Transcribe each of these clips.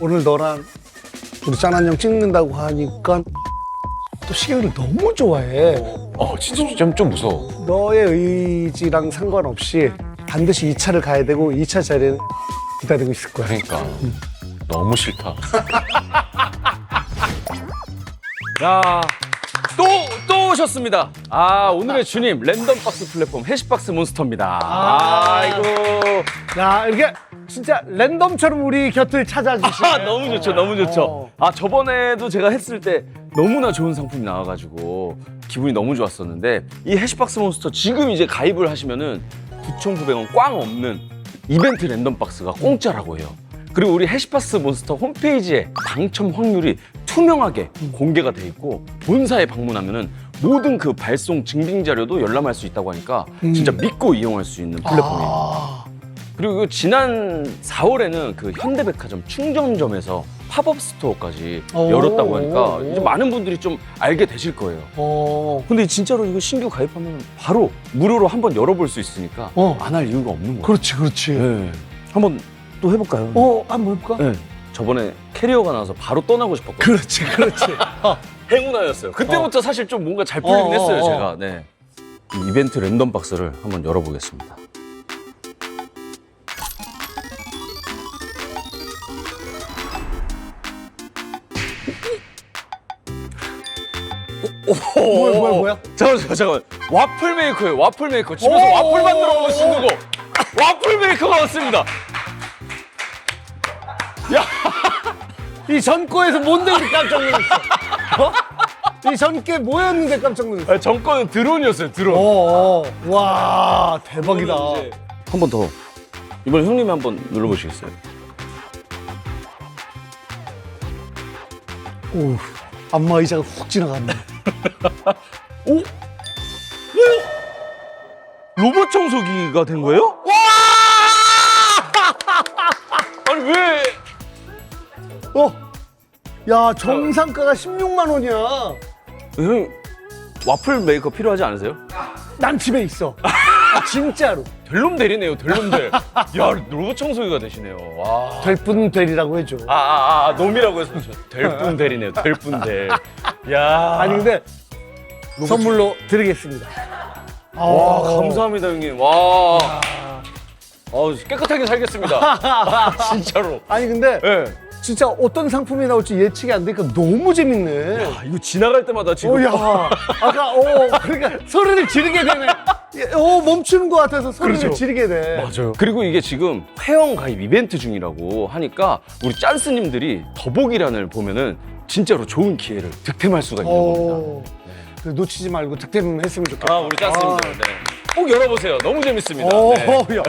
오늘 너랑 우리 짠한 형 찍는다고 하니까 또 시경이를 너무 좋아해. 진짜 좀 무서워. 너의 의지랑 상관없이 반드시 2차를 가야 되고 2차 자리는 기다리고 있을 거야. 그러니까 너무 싫다. 야, 또 오셨습니다. 오늘의 주님 랜덤박스 플랫폼 해시박스 몬스터입니다. 아이고. 야, 이렇게 진짜 랜덤처럼 우리 곁을 찾아주시네. 너무 좋죠, 너무 좋죠. 저번에도 제가 했을 때 너무나 좋은 상품이 나와가지고 기분이 너무 좋았었는데 이 해시박스 몬스터 지금 이제 가입을 하시면은 9,900원 꽝 없는 이벤트 랜덤박스가 공짜라고 해요. 그리고 우리 해시박스 몬스터 홈페이지에 당첨 확률이 투명하게 공개가 돼 있고 본사에 방문하면은 모든 그 발송 증빙 자료도 열람할 수 있다고 하니까 진짜 믿고 이용할 수 있는 플랫폼이에요. 그리고 지난 4월에는 그 현대백화점 충정점에서 팝업 스토어까지 열었다고 하니까 이제 많은 분들이 좀 알게 되실 거예요. 근데 진짜로 이거 신규 가입하면 바로 무료로 한번 열어볼 수 있으니까 안 할 이유가 없는 거예요. 그렇지, 그렇지. 네. 한번 또 해볼까요? 한번 해볼까? 네. 저번에 캐리어가 나와서 바로 떠나고 싶었거든요. 그렇지, 그렇지. 행운아였어요. 그때부터 사실 좀 뭔가 잘 풀리긴 했어요, 제가. 네. 이 이벤트 랜덤 박스를 한번 열어보겠습니다. 뭐야? 잠깐만. 와플 메이커예요, 와플 메이커. 집에서 와플 만들어 먹을 수 있는 거. 와플 메이커가 왔습니다. 이 전 거에서 뭔데 우리 깜짝 놀랐어? 이 전 게 뭐였는데 깜짝 놀랐어? 정권은 드론이었어요, 드론. 와, 대박이다. 한 번 더. 이번에 형님이 한번 눌러보시겠어요? 오, 안마 의자가 훅 지나갔네. 오? 로봇 청소기가 된 거예요? 와! 아니 왜? 야, 정상가가 16만 원이야. 형님 와플 메이커 필요하지 않으세요? 난 집에 있어. 진짜로. 델롬 대리네요, 델롬 델. 야, 로봇 청소기가 되시네요. 와. 될 분 되리라고 해줘. 놈이라고 해서 될뿐 대리네요, 될뿐 대. 야. 아니, 근데 선물로 드리겠습니다. 와, 감사합니다, 형님. 와. 깨끗하게 살겠습니다. 진짜로. 아니, 근데 예. 진짜 어떤 상품이 나올지 예측이 안 되니까 너무 재밌네. 이거 지나갈 때마다 지금. 야, 아까, 그러니까 소리를 지르게 되네. 멈추는 것 같아서 소리를 그렇죠. 지르게 돼. 맞아요. 그리고 이게 지금 회원 가입 이벤트 중이라고 하니까 우리 짠스님들이 더보기란을 보면은 진짜로 좋은 기회를 득템할 수가 있는 겁니다. 그 놓치지 말고 득템했으면 좋겠다. 우리 짠스님들. 네. 꼭 열어보세요. 너무 재밌습니다. 네. 야,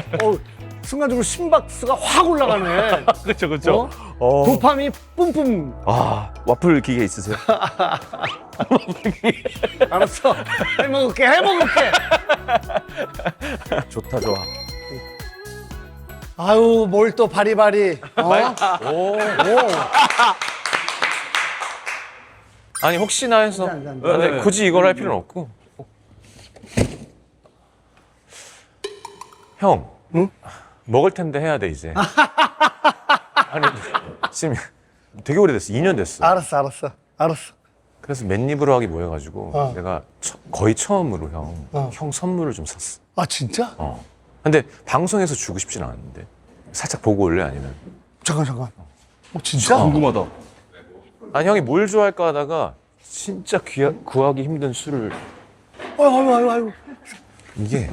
순간적으로 심박수가 확 올라가네. 그렇죠. 도파민 뿜뿜. 와플 기계 있으세요? 알았어. 해먹을게. 좋다, 좋아. 아유, 뭘 또 바리바리. 아니 혹시나 해서 안 돼. 근데 굳이 이걸 할 필요는 없고. 형, 응? 먹을 텐데 해야 돼 이제. 아니 지금 되게 오래됐어. 2년 됐어. 알았어. 그래서 맨입으로 하기 뭐 해가지고 내가 거의 처음으로 형 선물을 좀 샀어. 아, 진짜? 근데 방송에서 주고 싶진 않은데 살짝 보고 올래 아니면? 잠깐. 진짜? 궁금하다. 아니 형이 뭘 좋아할까 하다가 진짜 구하기 힘든 술을 아유. 이게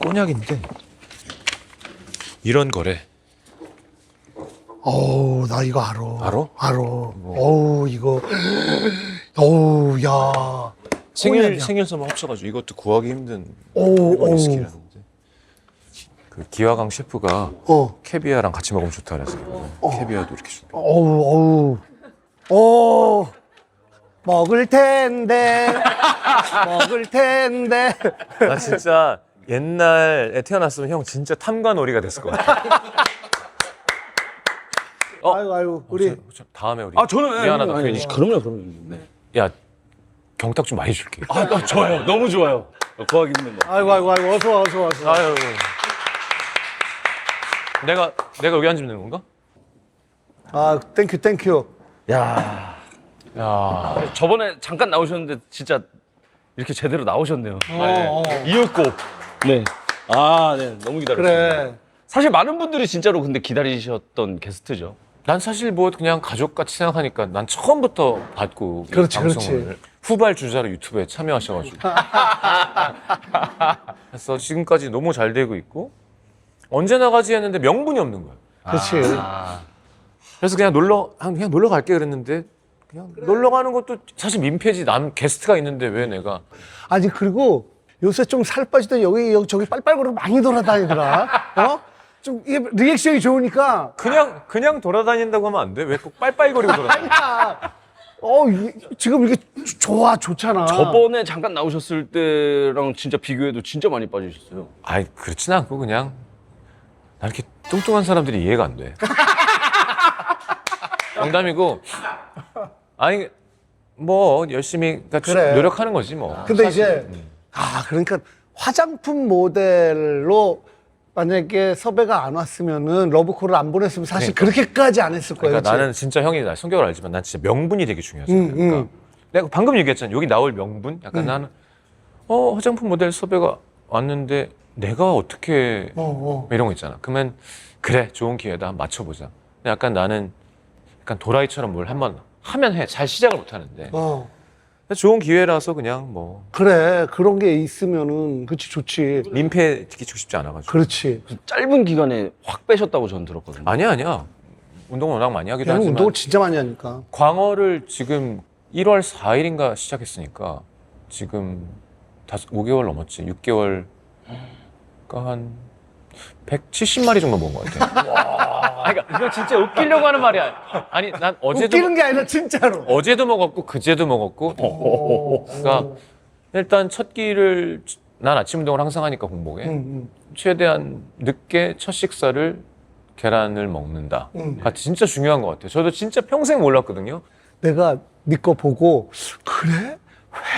꼬냑인데 이런 거래. 나 이거 알아. 알아? 이거. 야. 생일 선물 합쳐가지고 이것도 구하기 힘든 오. 위스키라는데 그 기화강 셰프가 캐비아랑 같이 먹으면 좋다 그래서 캐비아도 이렇게 준비. 먹을 텐데. 나 진짜 옛날에 태어났으면 형 진짜 탐관오리가 됐을 것 같아. 아유, 우리. 다음에 우리 저는 미안하다 괜히. 그럼요. 네. 야 경탁 좀 많이 줄게. 좋아요. 너무 좋아요. 구하기 힘든 거. 아이고, 어서 와. 아유. 내가 여기 앉으면 되는 건가? 아, 땡큐. 야, 저번에 잠깐 나오셨는데 진짜 이렇게 제대로 나오셨네요. 이윽고. 네. 아, 네. 너무 기다렸습니다. 그래. 사실 많은 분들이 진짜로 근데 기다리셨던 게스트죠. 난 사실 뭐 그냥 가족같이 생각하니까 난 처음부터 봤고 이 그렇지, 방송을 그렇지. 후발 주자로 유튜브에 참여하셔가지고 그래서 지금까지 너무 잘 되고 있고 언제 나가지 했는데 명분이 없는 거야. 그렇지. 그래서 그냥 놀러 갈게 그랬는데 그냥 놀러 가는 것도 사실 민폐지. 난 게스트가 있는데 왜 내가 아니, 그리고 요새 좀 살 빠지더니 여기 저기 빨빨거리고 많이 돌아다니더라. 좀 이게 리액션이 좋으니까. 그냥 돌아다닌다고 하면 안 돼? 왜 꼭 빨빨거리고 돌아다녀? 아니야. 지금 이게 좋잖아. 저번에 잠깐 나오셨을 때랑 진짜 비교해도 진짜 많이 빠지셨어요. 아이 그렇진 않고 그냥 나 이렇게 뚱뚱한 사람들이 이해가 안 돼. 농담이고 아니 뭐 열심히 그러니까 그래. 노력하는 거지 뭐. 근데 사실. 이제 그러니까 화장품 모델로 만약에 섭외가 안 왔으면은 러브콜을 안 보냈으면 사실 그렇게까지 안 했을 거예요. 그러니까 그치? 나는 진짜 형이 나 성격을 알지만 난 진짜 명분이 되게 중요하잖아. 그러니까 내가 방금 얘기했잖아. 여기 나올 명분. 약간 나는 화장품 모델 섭외가 왔는데 내가 어떻게 이런 거 있잖아. 그러면 그래 좋은 기회다 한번 맞춰보자. 근데 약간 나는 약간 도라이처럼 뭘 한번 하면 해. 잘 시작을 못 하는데 좋은 기회라서 그냥 뭐 그래, 그런 게 있으면은 그치, 좋지. 민폐 끼치고 싶지 않아가지고. 그렇지. 짧은 기간에 확 빼셨다고 저는 들었거든요. 아니야. 운동을 워낙 많이 하기도 형 하지만 운동을 진짜 많이 하니까. 광어를 지금 1월 4일인가 시작했으니까 지금 5개월 넘었지. 6개월 한 170마리 정도 먹은 것 같아. 아니, 그러니까 이거 진짜 웃기려고 하는 말이야. 아니 난 어제도 웃기는 게 아니라 진짜로. 어제도 먹었고 그제도 먹었고. 그러니까 일단 첫 끼를 난 아침 운동을 항상 하니까 공복에 최대한 늦게 첫 식사를 계란을 먹는다가 진짜 중요한 것 같아요. 저도 진짜 평생 몰랐거든요. 내가 네 거 보고 그래?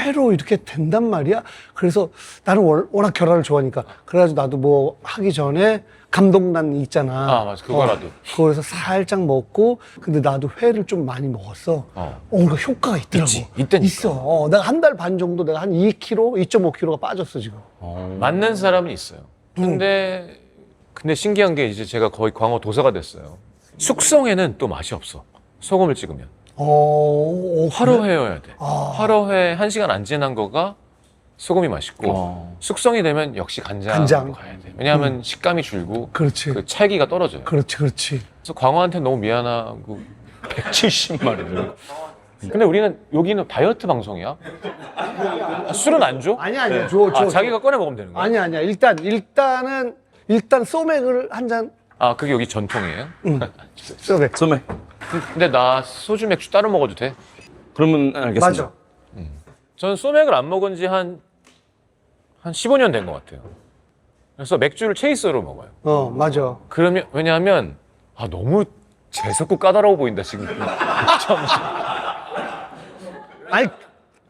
회로 이렇게 된단 말이야? 그래서 나는 워낙 계란을 좋아하니까 그래가지고 나도 뭐 하기 전에 감동란 있잖아. 아 맞아 그거라도. 그래서 살짝 먹고 근데 나도 회를 좀 많이 먹었어. 그러니까 효과가 있더라고. 있다니까. 있어. 내가 한 달 반 정도 내가 한 2kg, 2.5kg가 빠졌어 지금. 맞는 사람은 있어요. 근데 신기한 게 이제 제가 거의 광어 도사가 됐어요. 숙성에는 또 맛이 없어. 소금을 찍으면. 화로회여야 돼. 화로회 1시간 안 지난 거가 소금이 맛있고 숙성이 되면 역시 간장으로 가야 돼. 왜냐하면 식감이 줄고 그렇지. 그 찰기가 떨어져요. 그렇지. 그래서 광어한테 너무 미안하고 170마리를. 근데 우리는 여기는 다이어트 방송이야. 술은 안 줘? 아니야. 줘. 자기가 꺼내 먹으면 되는 거야? 아니야. 일단 소맥을 한 잔. 그게 여기 전통이에요? 소맥. 소맥. 근데 나 소주 맥주 따로 먹어도 돼? 그러면 알겠습니다. 맞아. 저는 소맥을 안 먹은 지 한 15년 된 것 같아요. 그래서 맥주를 체이서로 먹어요. 맞아. 그러면 왜냐하면 너무 재수없고 까다로워 보인다 지금. 아니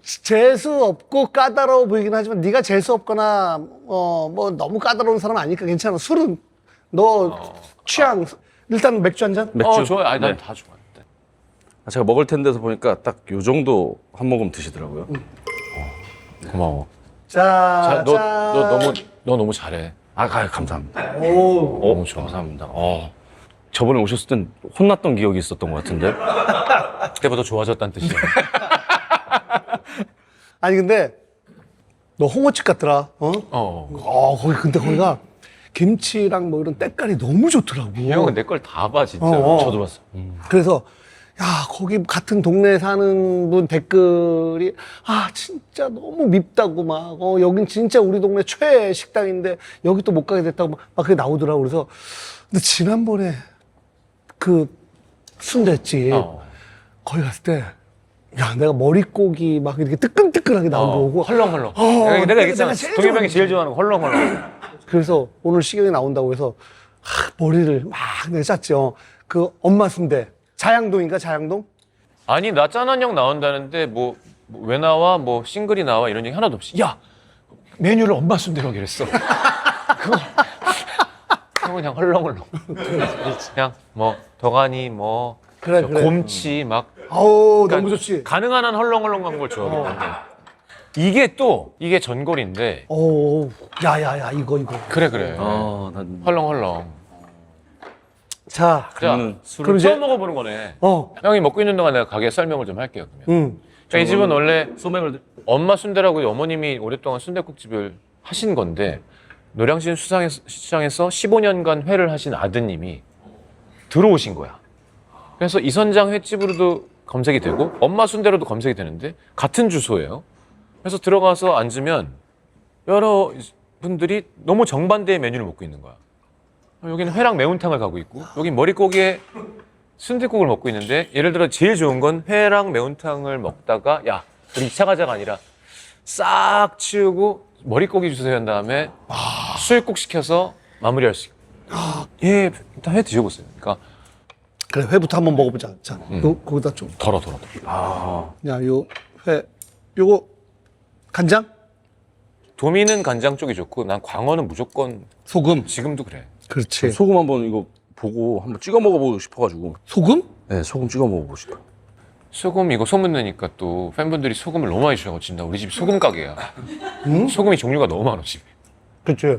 재수 없고 까다로워 보이긴 하지만 네가 재수 없거나 뭐 너무 까다로운 사람 아니니까 괜찮아. 술은 너 취향 일단 맥주 한 잔. 맥주. 좋아요. 아니, 난 네. 다 좋아요. 네. 제가 먹을 텐데서 보니까 딱 요 정도 한 모금 드시더라고요. 고마워. 자, 너 너무 잘해. 감사합니다. 너무 좋아. 감사합니다. 저번에 오셨을 땐 혼났던 기억이 있었던 것 같은데. 그때보다 좋아졌다는 뜻이야. 아니 근데 너 홍어집 갔더라. 거기 근데 거기가 김치랑 뭐 이런 때깔이 너무 좋더라고. 이 형은 내 걸 다 봐 진짜. 저도 봤어요. 그래서 야 거기 같은 동네에 사는 분 댓글이 진짜 너무 밉다고 막 여긴 진짜 우리 동네 최애 식당인데 여기 또 못 가게 됐다고 막 그게 나오더라고. 그래서 근데 지난번에 그 순대집 거기 갔을 때 야 내가 머릿고기 막 이렇게 뜨끈뜨끈하게 나온 거 보고 헐렁헐렁. 내가 내가 얘기했잖아. 제일 동해병이 제일 좋아하는 거 헐렁헐렁. 그래서 오늘 시경이 나온다고 해서 머리를 막 내가 짰죠. 그 엄마 순대 자양동인가 자양동? 아니 나 짠한 형 나온다는데 왜 나와 뭐 싱글이 나와 이런 얘기 하나도 없이 야 메뉴를 엄마 순대로 하기로 했어. 그거 그냥 헐렁헐렁. 그냥 뭐 더가니 뭐 그래, 그래. 곰치 막 아우, 그러니까 너무 좋지. 가능한 한 헐렁헐렁한 걸 좋아하거든요. 이게 전골인데 오, 야, 이거. 그래. 난 헐렁헐렁. 자, 자, 그러면은 술을 그럼 이제- 처음 먹어보는 거네. 어, 형이 먹고 있는 동안 내가 가게 설명을 좀 할게요. 그러면. 그러니까 이 집은 원래 소맥을 엄마 순대라고 어머님이 오랫동안 순댓국집을 하신 건데 노량진 시장에서 15년간 회를 하신 아드님이 들어오신 거야. 그래서 이선장 횟집으로도 검색이 되고 엄마 순대로도 검색이 되는데 같은 주소예요. 그래서 들어가서 앉으면 여러 분들이 너무 정반대의 메뉴를 먹고 있는 거야. 여기는 회랑 매운탕을 가고 있고 여긴 머릿고기에 순댓국을 먹고 있는데 예를 들어 제일 좋은 건 회랑 매운탕을 먹다가 야 우리 2차 가자가 아니라 싹 치우고 머릿고기 주세요 한 다음에 수육국 시켜서 마무리할 수 있고 예 일단 회 드셔보세요. 그러니까 그래, 회부터 한번 먹어보자. 자, 거기다 좀. 덜어 야, 요 회, 요거 간장, 도미는 간장 쪽이 좋고 난 광어는 무조건 소금. 지금도 그래. 그렇지. 소금 한번 이거 보고 한번 찍어 먹어보고 싶어가지고. 소금? 네, 소금 찍어 먹어보고 싶어. 소금 이거 소문내니까 또 팬분들이 소금을 너무 많이 주셔서 진짜 우리 집 소금 가게야. 소금이 종류가 너무 많아 집에. 그렇지.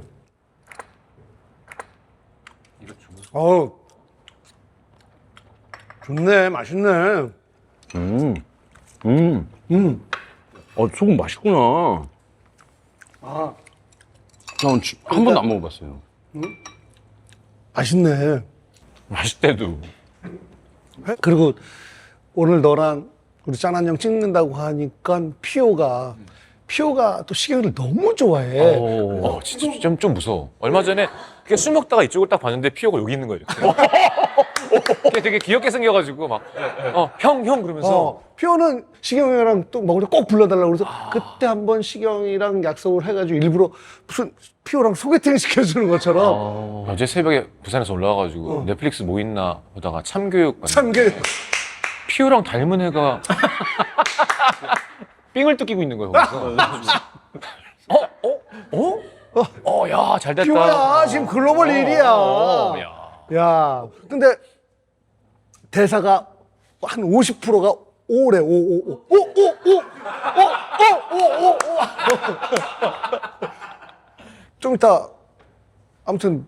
좋네, 맛있네. 소금 맛있구나. 아, 난 한 번도 안 먹어봤어요. 맛있네. 맛있대도. 그리고 오늘 너랑 우리 짠한 형 찍는다고 하니까 피오가 또 식용유를 너무 좋아해. 진짜 좀 무서워. 얼마 전에 그냥 술 먹다가 이쪽을 딱 봤는데 피오가 여기 있는 거예요. 이렇게. 되게 귀엽게 생겨가지고 막 형 그러면서 피오는 식용유랑 또 먹을 때 꼭 불러달라고 그래서 그때 한번 식용이랑 약속을 해가지고 일부러 무슨 피오랑 소개팅 시켜주는 것처럼 어제 새벽에 부산에서 올라와가지고 넷플릭스 뭐 있나 보다가 참교육 봤는데 참게 피오랑 닮은 애가 삥을 뜯기고 있는 거예요. 거기서. 야, 잘 됐다. 피오야 지금 글로벌 일이야. 야. 야, 근데 대사가 한 50%가 오래 오. 좀 이따 아무튼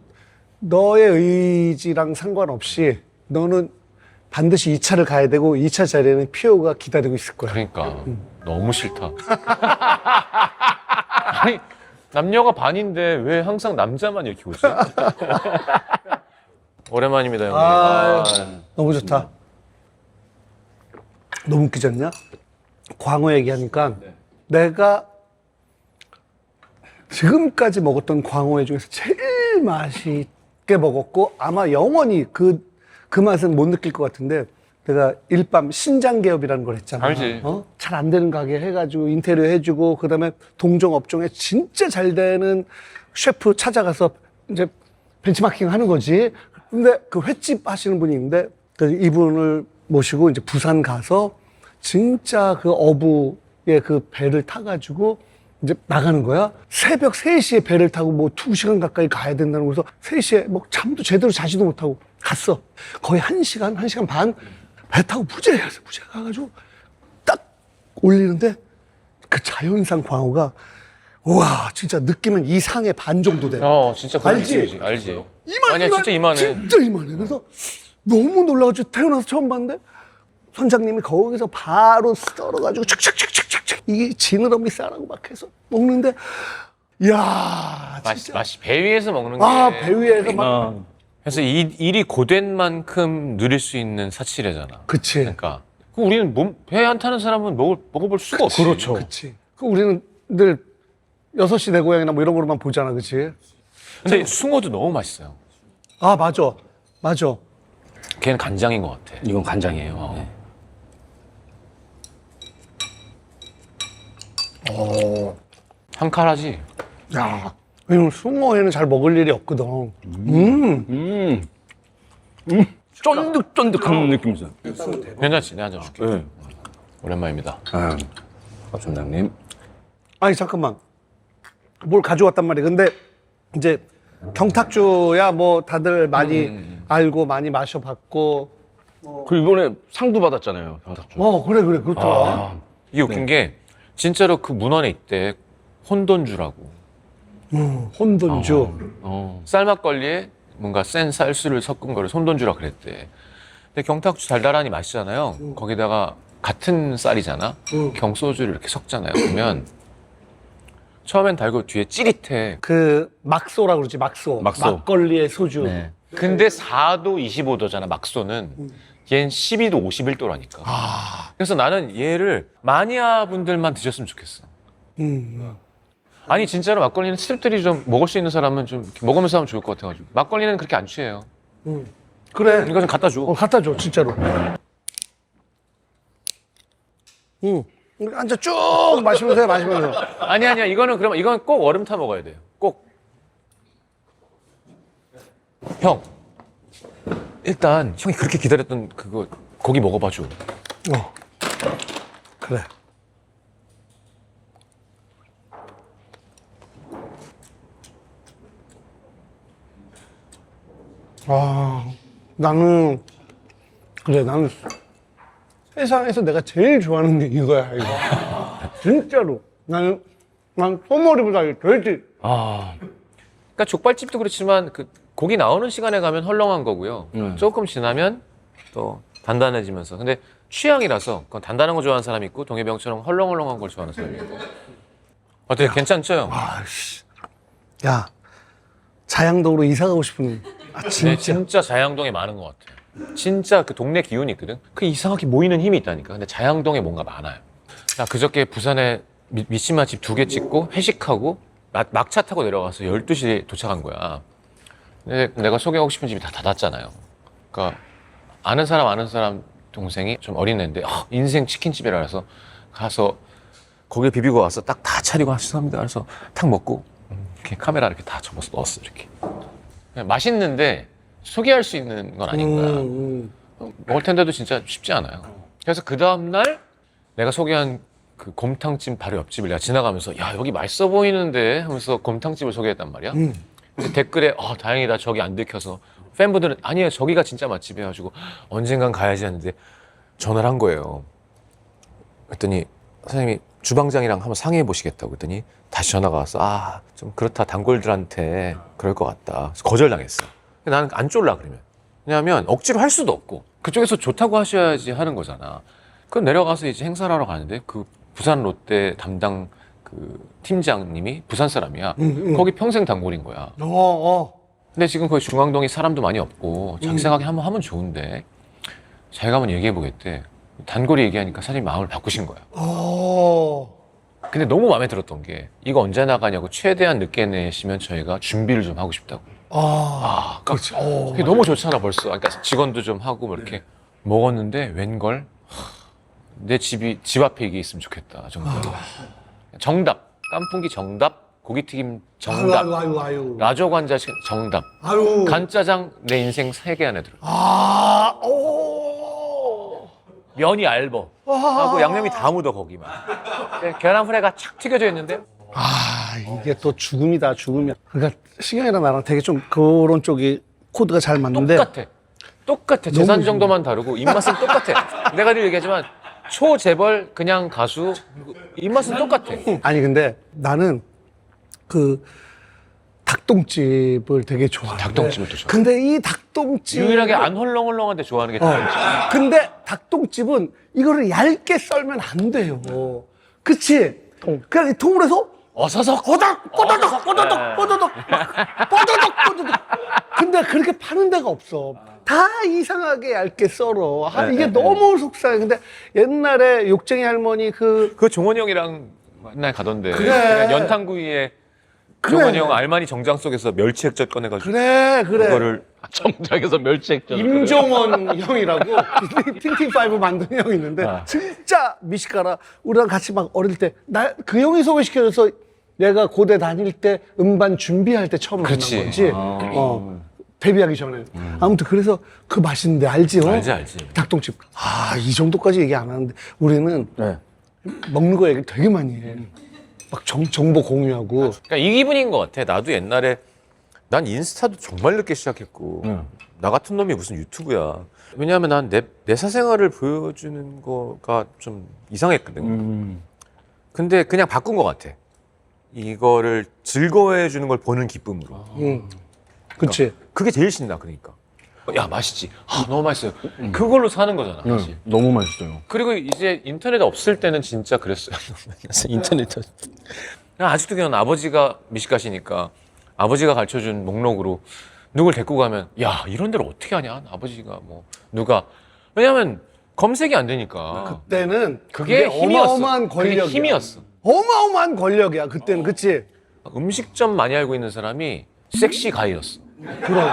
너의 의지랑 상관없이 너는 반드시 2차를 가야 되고 2차 자리에는 피오가 기다리고 있을 거야. 그러니까 너무 싫다. 아니 남녀가 반인데 왜 항상 남자만 이렇게 오지? 오랜만입니다 형님. 너무 좋다. 너무 웃기지 않냐? 광어 얘기하니까 내가 지금까지 먹었던 광어회 중에서 제일 맛있게 먹었고 아마 영원히 그 맛은 못 느낄 것 같은데 내가 일밤 신장개업이라는 걸 했잖아. 알지. 잘 안 되는 가게 해가지고 인테리어 해주고 그다음에 동종 업종에 진짜 잘 되는 셰프 찾아가서 이제 벤치마킹 하는 거지. 근데 그 횟집 하시는 분이 있는데 이분을 모시고 이제 부산 가서 진짜 그 어부의 그 배를 타가지고 이제 나가는 거야. 새벽 3시에 배를 타고 뭐 2시간 가까이 가야 된다는 거서 3시에 뭐 잠도 제대로 자지도 못하고 갔어. 거의 1시간 반 배 타고 무제 가가지고 딱 올리는데 그 자연산 광어가 와 진짜 느낌은 이 상의 반 정도 돼. 진짜 그런 알지? 느낌이지. 알지. 이만해. 아니야 진짜 이만해. 진짜 이만해. 그래서 너무 놀라가지고 태어나서 처음 봤는데 선장님이 거기서 바로 썰어가지고 착착착착착 이게 지느러미 싸라고 막 해서 먹는데 이야 진짜 맛이 배 위에서 먹는 게. 배 위에서 막 그래서 일이 고된 만큼 누릴 수 있는 사치래잖아. 그치. 그러니까 우리는 배 안 타는 사람은 먹어볼 수가 없지. 그렇죠. 그치. 그 우리는 늘 6시 내 고향이나 뭐 이런 거로만 보잖아. 그치. 근데 숭어도 너무 맛있어요. 아 맞아. 걔는 간장인 것 같아. 이건 간장이에요. 네. 한칼하지. 야 왜냐면 숭어회는 잘 먹을 일이 없거든. 쫀득쫀득한 느낌 있어요. 괜찮지? 내가 한잔 줄게. 네. 오랜만입니다. 박 선장님. 아니 잠깐만 뭘 가져왔단 말이야. 근데 이제 경탁주야 뭐 다들 많이 알고 많이 마셔봤고 그리고 이번에 상도 받았잖아요. 경탁주. 그래, 그렇더라. 이게 웃긴 게 진짜로 그 문헌에 있대. 혼돈주라고. 혼돈주. 쌀막걸리에 뭔가 센 쌀수를 섞은 거를 혼돈주라 그랬대. 근데 경탁주 달달하니 맛있잖아요. 거기다가 같은 쌀이잖아. 경소주를 이렇게 섞잖아요. 그러면 처음엔 달고 뒤에 찌릿해. 그 막소라고 그러지, 막소. 막소. 막걸리의 소주. 네. 근데 4도 25도잖아, 막소는. 얘는 12도 51도라니까. 그래서 나는 얘를 마니아 분들만 드셨으면 좋겠어. 아니 진짜로 막걸리는 스탭들이 좀 먹을 수 있는 사람은 좀 이렇게 먹으면서 하면 좋을 것 같아가지고. 막걸리는 그렇게 안 취해요. 그래. 이거 좀 갖다 줘. 갖다 줘, 진짜로. 앉아 쭉 마시면서 해, 마시면서. 아니야. 이건 꼭 얼음 타 먹어야 돼요. 꼭. 형. 일단 형이 그렇게 기다렸던 그거 고기 먹어봐줘. 그래. 나는 세상에서 내가 제일 좋아하는 게 이거야, 이거. 진짜로. 난 소머리보다 이게 돼지. 그러니까 족발집도 그렇지만 그 고기 나오는 시간에 가면 헐렁한 거고요. 조금 지나면 또 단단해지면서. 근데 취향이라서 그건 단단한 거 좋아하는 사람이 있고 동해병처럼 헐렁헐렁한 걸 좋아하는 사람이 있고. 어때? 괜찮죠? 형? 야, 자양동으로 이사 가고 싶은. 네, 진짜. 진짜 자양동에 많은 것 같아요. 진짜 그 동네 기운이 있거든. 그 이상하게 모이는 힘이 있다니까. 근데 자양동에 뭔가 많아요. 나 그저께 부산에 미시마 집 2개 찍고 회식하고 막차 타고 내려가서 12시에 도착한 거야. 근데 내가 소개하고 싶은 집이 다 닫았잖아요. 그러니까 아는 사람 동생이 좀 어린 애인데 인생 치킨집이라 해서 가서 고기 비비고 와서 딱 다 차리고 죄송합니다. 그래서 탁 먹고 이렇게 카메라 이렇게 다 접어서 넣었어 이렇게. 그냥 맛있는데 소개할 수 있는 건 아닌 거야. 먹을 텐데도 진짜 쉽지 않아요. 그래서 그 다음날 내가 소개한 그 곰탕집 바로 옆집을 내가 지나가면서 야 여기 맛있어 보이는데 하면서 곰탕집을 소개했단 말이야. 근데 댓글에 다행이다 저기 안 들켜서 팬분들은 아니에요 저기가 진짜 맛집이야 가지고 언젠간 가야지 하는데 전화를 한 거예요. 그랬더니 사장님이 주방장이랑 한번 상의해 보시겠다고 그랬더니 다시 전화가 와서 좀 그렇다 단골들한테 그럴 것 같다. 그래서 거절당했어. 나는 안 쫄라 그러면. 왜냐하면 억지로 할 수도 없고 그쪽에서 좋다고 하셔야지 하는 거잖아. 그럼 내려가서 이제 행사를 하러 가는데 그 부산 롯데 담당 그 팀장님이 부산 사람이야. 거기 평생 단골인 거야. 근데 지금 거기 중앙동이 사람도 많이 없고 자기 생각에 한번 하면 좋은데 자기가 한번 얘기해 보겠대. 단골이 얘기하니까 사장님이 마음을 바꾸신 거야. 근데 너무 마음에 들었던 게 이거 언제 나가냐고 최대한 늦게 내시면 저희가 준비를 좀 하고 싶다고. 그렇죠. 그게 너무 좋잖아 벌써. 그러니까 직원도 좀 하고 뭐 이렇게 먹었는데 웬걸 내 집 앞에 이게 있으면 좋겠다 정도로. 정답 깐풍기 정답 고기튀김 정답 아유. 라조관자 정답 간짜장 내 인생 3개 안에 들어. 면이 얇어 하고 양념이 다 묻어 거기만. 계란 후라이가 착 튀겨져 있는데 이게 또 죽음이다, 죽음이야. 그러니까 시경이랑 나랑 되게 좀 그런 쪽이 코드가 잘 맞는데. 똑같아. 재산 정도만 다르고 입맛은 똑같아. 내가 늘 얘기하지만 초재벌 그냥 가수 입맛은 똑같아. 아니 근데 나는 그 닭똥집을 되게 좋아해. 닭똥집을 또 좋아해. 근데 이 닭똥집 유일하게 안 헐렁헐렁한데 좋아하는 게 닭똥집. 근데 닭똥집은 이거를 얇게 썰면 안 돼요. 그치? 그냥 이 통을 해서 어서석 뽀더덕 근데 그렇게 파는 데가 없어. 다 이상하게 얇게 썰어. 이게 너무 속상해. 근데 옛날에 욕쟁이 할머니 그 종원이 형이랑 맨날 가던데. 그래. 그냥 연탄구이에 종원이 형 알마니 정장 속에서 멸치 액젓 꺼내가지고 그래 그거를 정장에서 멸치액젓. 임종원 형이라고 틴틴파이브 만든 형이 있는데 진짜 미식가라. 우리랑 같이 막 어릴 때 그 형이 소개시켜줘서 내가 고대 다닐 때 음반 준비할 때 처음 만난 그렇지. 거지. 데뷔하기 전에. 아무튼 그래서 그 맛있는데 알지? 알지. 닭똥집. 이 정도까지 얘기 안 하는데 우리는 먹는 거 얘기 되게 많이 해. 막 정보 공유하고. 그러니까 이 기분인 것 같아. 나도 옛날에 난 인스타도 정말 늦게 시작했고 나 같은 놈이 무슨 유튜브야. 왜냐하면 난 내 사생활을 보여주는 거가 좀 이상했거든. 근데 그냥 바꾼 것 같아. 이거를 즐거워해 주는 걸 보는 기쁨으로. 그치. 그게 제일 신나, 그러니까. 야, 맛있지. 아, 너무 맛있어요. 그걸로 사는 거잖아, 사실. 너무 맛있어요. 그리고 이제 인터넷 없을 때는 진짜 그랬어요. 인터넷. 아직도 그냥 아버지가 미식가시니까 아버지가 가르쳐준 목록으로 누굴 데리고 가면 야, 이런 데를 어떻게 하냐? 아버지가 뭐 누가. 왜냐면 검색이 안 되니까. 그때는 그게 힘이었어. 어마어마한 권력이야. 그게 힘이었어. 어마어마한 권력이야. 그때는 그치? 음식점 많이 알고 있는 사람이 섹시 가이였어. 그럼.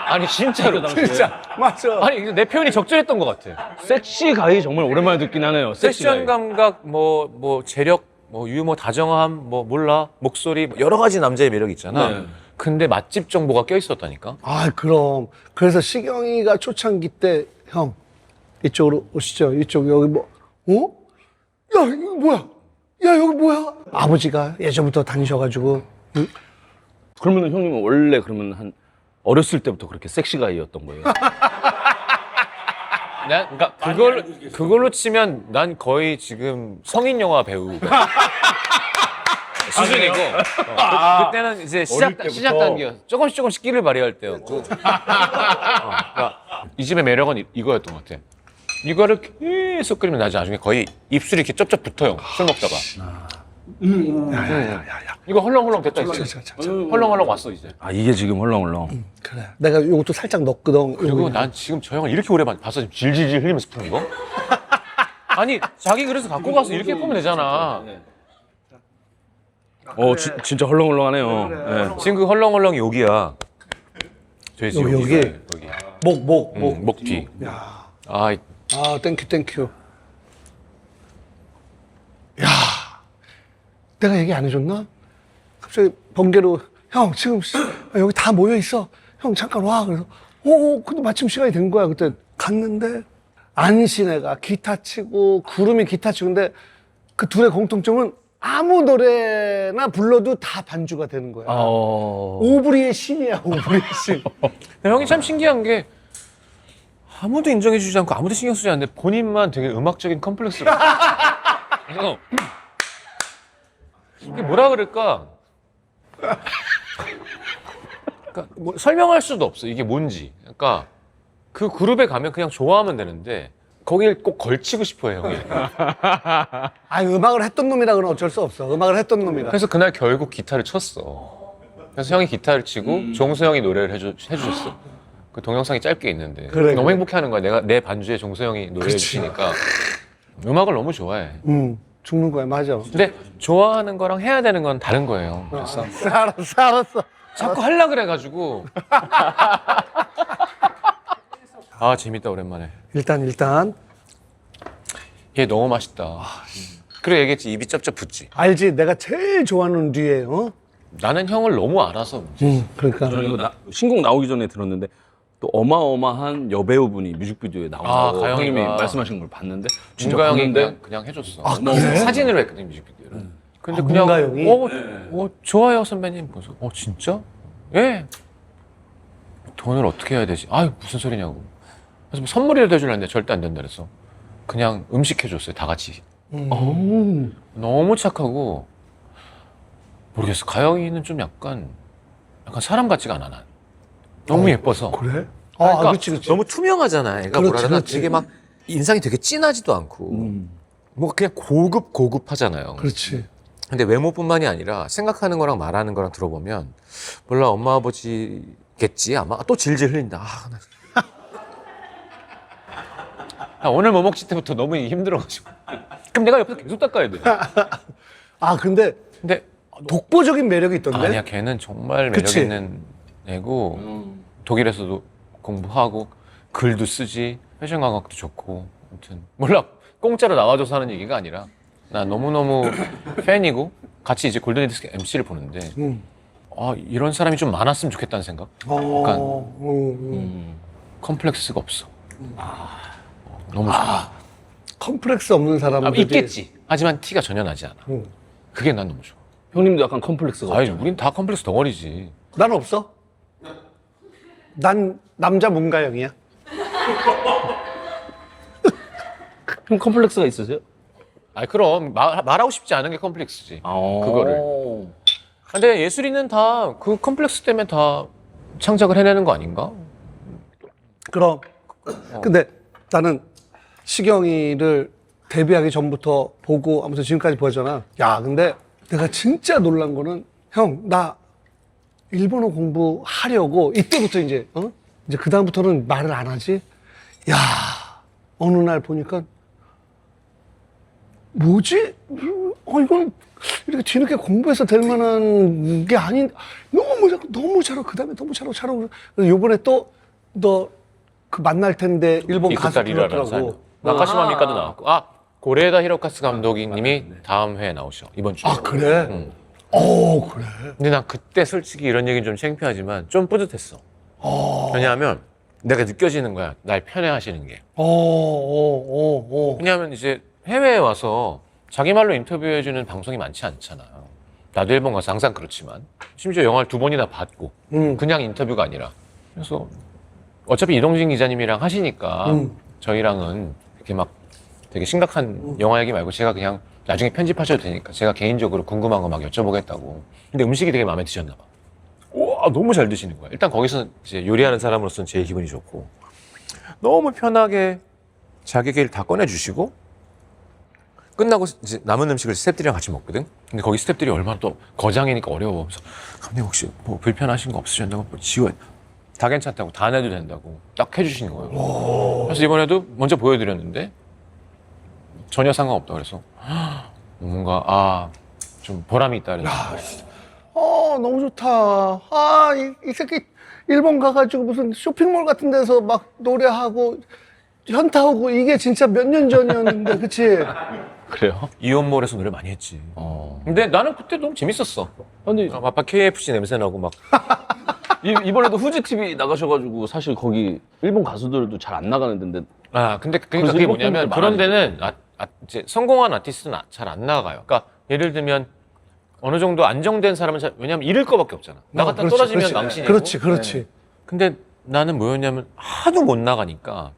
아니 진짜로. 진짜 맞아. 아니 내 표현이 적절했던 것 같아. 섹시 가이 정말 오랜만에 듣긴 하네요. 섹시 가이. 패션 감각, 뭐 재력, 뭐 유머, 다정함, 뭐 몰라, 목소리, 뭐 여러 가지 남자의 매력이 있잖아. 네. 근데 맛집 정보가 껴 있었다니까. 아 그럼. 그래서 시경이가 초창기 때 형 이쪽으로 오시죠. 이쪽 여기 뭐 야 이거 뭐야? 야 여기 뭐야? 아버지가 예전부터 다니셔가지고 그러면 형님은 원래 그러면 한 어렸을 때부터 그렇게 섹시 가이였던 거예요? 그러니까 그걸로 치면 난 거의 지금 성인 영화 배우 수준이고 그때는 이제 시작 단계였어. 조금씩 끼를 발휘할 때였고. 그러니까 이 집의 매력은 이거였던 것 같아. 이거를 계속 끓이면 나중에 거의 입술이 이렇게 쩝쩝 붙어요. 술 먹다가. 야야야야. 이거 헐렁헐렁 됐다 이제. 헐렁헐렁 왔어 이제. 아 이게 지금 헐렁헐렁. 그래. 내가 이것도 살짝 넣거든. 그리고 난 지금 저 형을 이렇게 오래 봤어. 지금 질질질 흘리면서 푸는 거? 아니 자기 그래서 갖고 가서 이렇게 푸면 되잖아. 진짜 헐렁헐렁하네요. 네. 지금 그 헐렁헐렁이 여기야. 돼지 여기. 여기. 목. 목 뒤. 야. 아, 아 땡큐. 야. 내가 얘기 안 해줬나? 갑자기 번개로 형 지금 여기 다 모여 있어. 형 잠깐 와. 그래서 근데 마침 시간이 된 거야. 그때 갔는데 안신혜가 기타 치고 구름이 기타 치고 근데 그 둘의 공통점은 아무 노래나 불러도 다 반주가 되는 거야. 오브리의 신이야, 오브리의 신. 형이 참 신기한 게 아무도 인정해주지 않고 아무도 신경 쓰지 않는데 본인만 되게 음악적인 컴플렉스가 그래서 이게 뭐라 그럴까? 그러니까 뭐 설명할 수도 없어. 이게 뭔지. 그러니까 그 그룹에 가면 그냥 좋아하면 되는데 거길 꼭 걸치고 싶어요, 형이. 아니, 음악을 했던 놈이라 그러면 어쩔 수 없어. 음악을 했던 놈이라. 그래서 그날 결국 기타를 쳤어. 그래서 형이 기타를 치고 종수 형이 노래를 해주셨어. 그 동영상이 짧게 있는데 그래, 너무 그래. 행복해하는 거야. 내가 내 반주에 종수 형이 노래해 주시니까 음악을 너무 좋아해. 죽는 거야, 맞아. 근데 좋아하는 거랑 해야 되는 건 다른 거예요. 그래서 알았어. 자꾸 하려 그래가지고 아 재밌다 오랜만에. 일단. 얘 너무 맛있다. 그래 얘기했지 입이 쩝쩝 붙지. 알지? 내가 제일 좋아하는 류에, 나는 형을 너무 알아서. 그러니까. 저는 이거 신곡 나오기 전에 들었는데 또 어마어마한 여배우분이 뮤직비디오에 나온다고 가영이가. 형님이 말씀하신 걸 봤는데 진짜 문가 형이 봤는데 그냥 해줬어. 그래? 사진으로 했거든 뮤직비디오를. 근데 아, 그냥 문가 형이? 좋아요 선배님. 그래서 진짜? 예. 돈을 어떻게 해야 되지? 아유 무슨 소리냐고. 그래서 뭐 선물이라도 해주려는데 절대 안 된다 그랬어. 그냥 음식 해줬어요 다 같이. 너무 착하고 모르겠어. 가영이는 좀 약간 사람 같지가 않아 난. 너무 예뻐서. 그래? 그러니까 그렇지. 너무 투명하잖아. 애가 그렇지, 뭐라 하나 그렇지. 되게 막 인상이 되게 진하지도 않고 뭐 그냥 고급하잖아요. 그렇지. 근데 외모뿐만이 아니라 생각하는 거랑 말하는 거랑 들어보면 몰라 엄마 아버지겠지 아마. 또 질질 흘린다. 나 오늘 뭐 먹지 때부터 너무 힘들어가지고. 그럼 내가 옆에서 계속 닦아야 돼. 근데 근데 독보적인 매력이 있던데? 아니야 걔는 정말 매력 그치? 있는 애고 독일에서도 공부하고 글도 쓰지 패션 감각도 좋고 아무튼 몰라 공짜로 나와줘서 하는 얘기가 아니라 나 너무너무 팬이고 같이 이제 골든디스크 MC를 보는데 이런 사람이 좀 많았으면 좋겠다는 생각. 컴플렉스가 없어. 너무 좋아. 컴플렉스 없는 사람들이 있겠지. 하지만 티가 전혀 나지 않아. 그게 난 너무 좋아. 형님도 약간 컴플렉스가 아니 우린 다 컴플렉스 덩어리지. 난 없어. 난 남자 문가영이야. 형 컴플렉스가 있으세요? 아 그럼 말하고 싶지 않은 게 컴플렉스지. 어. 그거를. 근데 예술인은 다 그 컴플렉스 때문에 다 창작을 해내는 거 아닌가? 그럼. 근데 나는 시경이를 데뷔하기 전부터 보고 아무튼 지금까지 보잖아. 야, 근데 내가 진짜 놀란 거는 형, 나 일본어 공부하려고 이때부터 이제 이제 그 다음부터는 말을 안 하지. 야, 어느 날 보니까 뭐지? 이건 이렇게 뒤늦게 공부해서 될 만한 게 아닌, 너무 잘하고 그다음에 너무 잘하고 그래서 요번에 또 너 그 만날 텐데 일본 가수 불렀더라고. 나카시마 미카도 나왔고, 고레에다 히로카스 감독님이 다음 회에 나오셔, 이번 주에. 아, 그래? 응. 그래. 근데 난 그때 솔직히 이런 얘기는 좀 창피하지만 좀 뿌듯했어. 왜냐하면 내가 느껴지는 거야, 날 편애하시는 게. 왜냐하면 이제 해외에 와서 자기 말로 인터뷰해주는 방송이 많지 않잖아. 나도 일본 가서 항상 그렇지만 심지어 영화를 2번이나 봤고 그냥 인터뷰가 아니라. 그래서 어차피 이동진 기자님이랑 하시니까 저희랑은 이렇게 막 되게 심각한 영화 얘기 말고 제가 그냥 나중에 편집하셔도 되니까 제가 개인적으로 궁금한 거 막 여쭤보겠다고. 근데 음식이 되게 마음에 드셨나 봐. 우와, 너무 잘 드시는 거야. 일단 거기서 이제 요리하는 사람으로서는 제일 기분이 좋고, 너무 편하게 자기 길 다 꺼내주시고, 끝나고 이제 남은 음식을 스태프들이랑 같이 먹거든. 근데 거기 스태프들이 얼마나 또 거장이니까 어려워. 그래서 감독님 혹시 뭐 불편하신 거 없으셨나고 뭐 지워. 다 괜찮다고, 다 내도 된다고 딱 해주시는 거예요. 그래서 이번에도 먼저 보여드렸는데 전혀 상관없다 그래서 뭔가 좀 보람이 있다 그래서. 너무 좋다. 이 새끼 일본 가가지고 무슨 쇼핑몰 같은 데서 막 노래하고 현타오고 이게 진짜 몇 년 전이었는데, 그치? 그래요? 이온몰에서 노래 많이 했지. 근데 나는 그때 너무 재밌었어. 근데 아빠 KFC 냄새 나고 막. 이번에도 후지 TV 나가셔가지고 사실 거기 일본 가수들도 잘 안 나가는 데인데. 근데 그러니까 그래서 그게 일본 뭐냐면 팬들 그런 많아지죠. 데는 이제 성공한 아티스트는 잘 안 나가요. 그러니까 예를 들면 어느 정도 안정된 사람은 왜냐면 잃을 거밖에 없잖아. 나갔다 그렇지, 떨어지면 그렇지. 망신이고. 그렇지. 근데 나는 뭐였냐면 하도 못 나가니까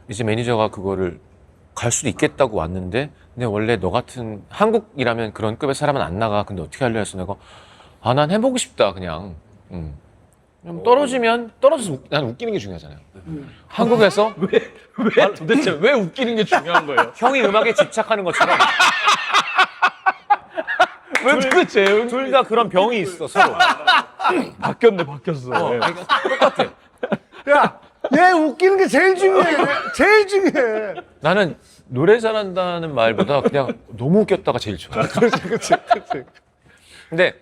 이제 매니저가 그거를 갈 수도 있겠다고 왔는데, 근데 원래 너 같은 한국이라면 그런 급의 사람은 안 나가. 근데 어떻게 하려 해서 내가 난 해보고 싶다 그냥. 그럼 떨어져서 난 웃기는 게 중요하잖아요. 한국에서 왜 도대체 왜 웃기는 게 중요한 거예요? 형이 음악에 집착하는 것처럼 왜 도대체 둘 다 그런 병이 있어 서로. 바뀌었어. 그러니까 똑같아. 야, 얘 웃기는 게 제일 중요해. 제일 중요해. 나는 노래 잘한다는 말보다 그냥 너무 웃겼다가 제일 좋아. 그렇지. 근데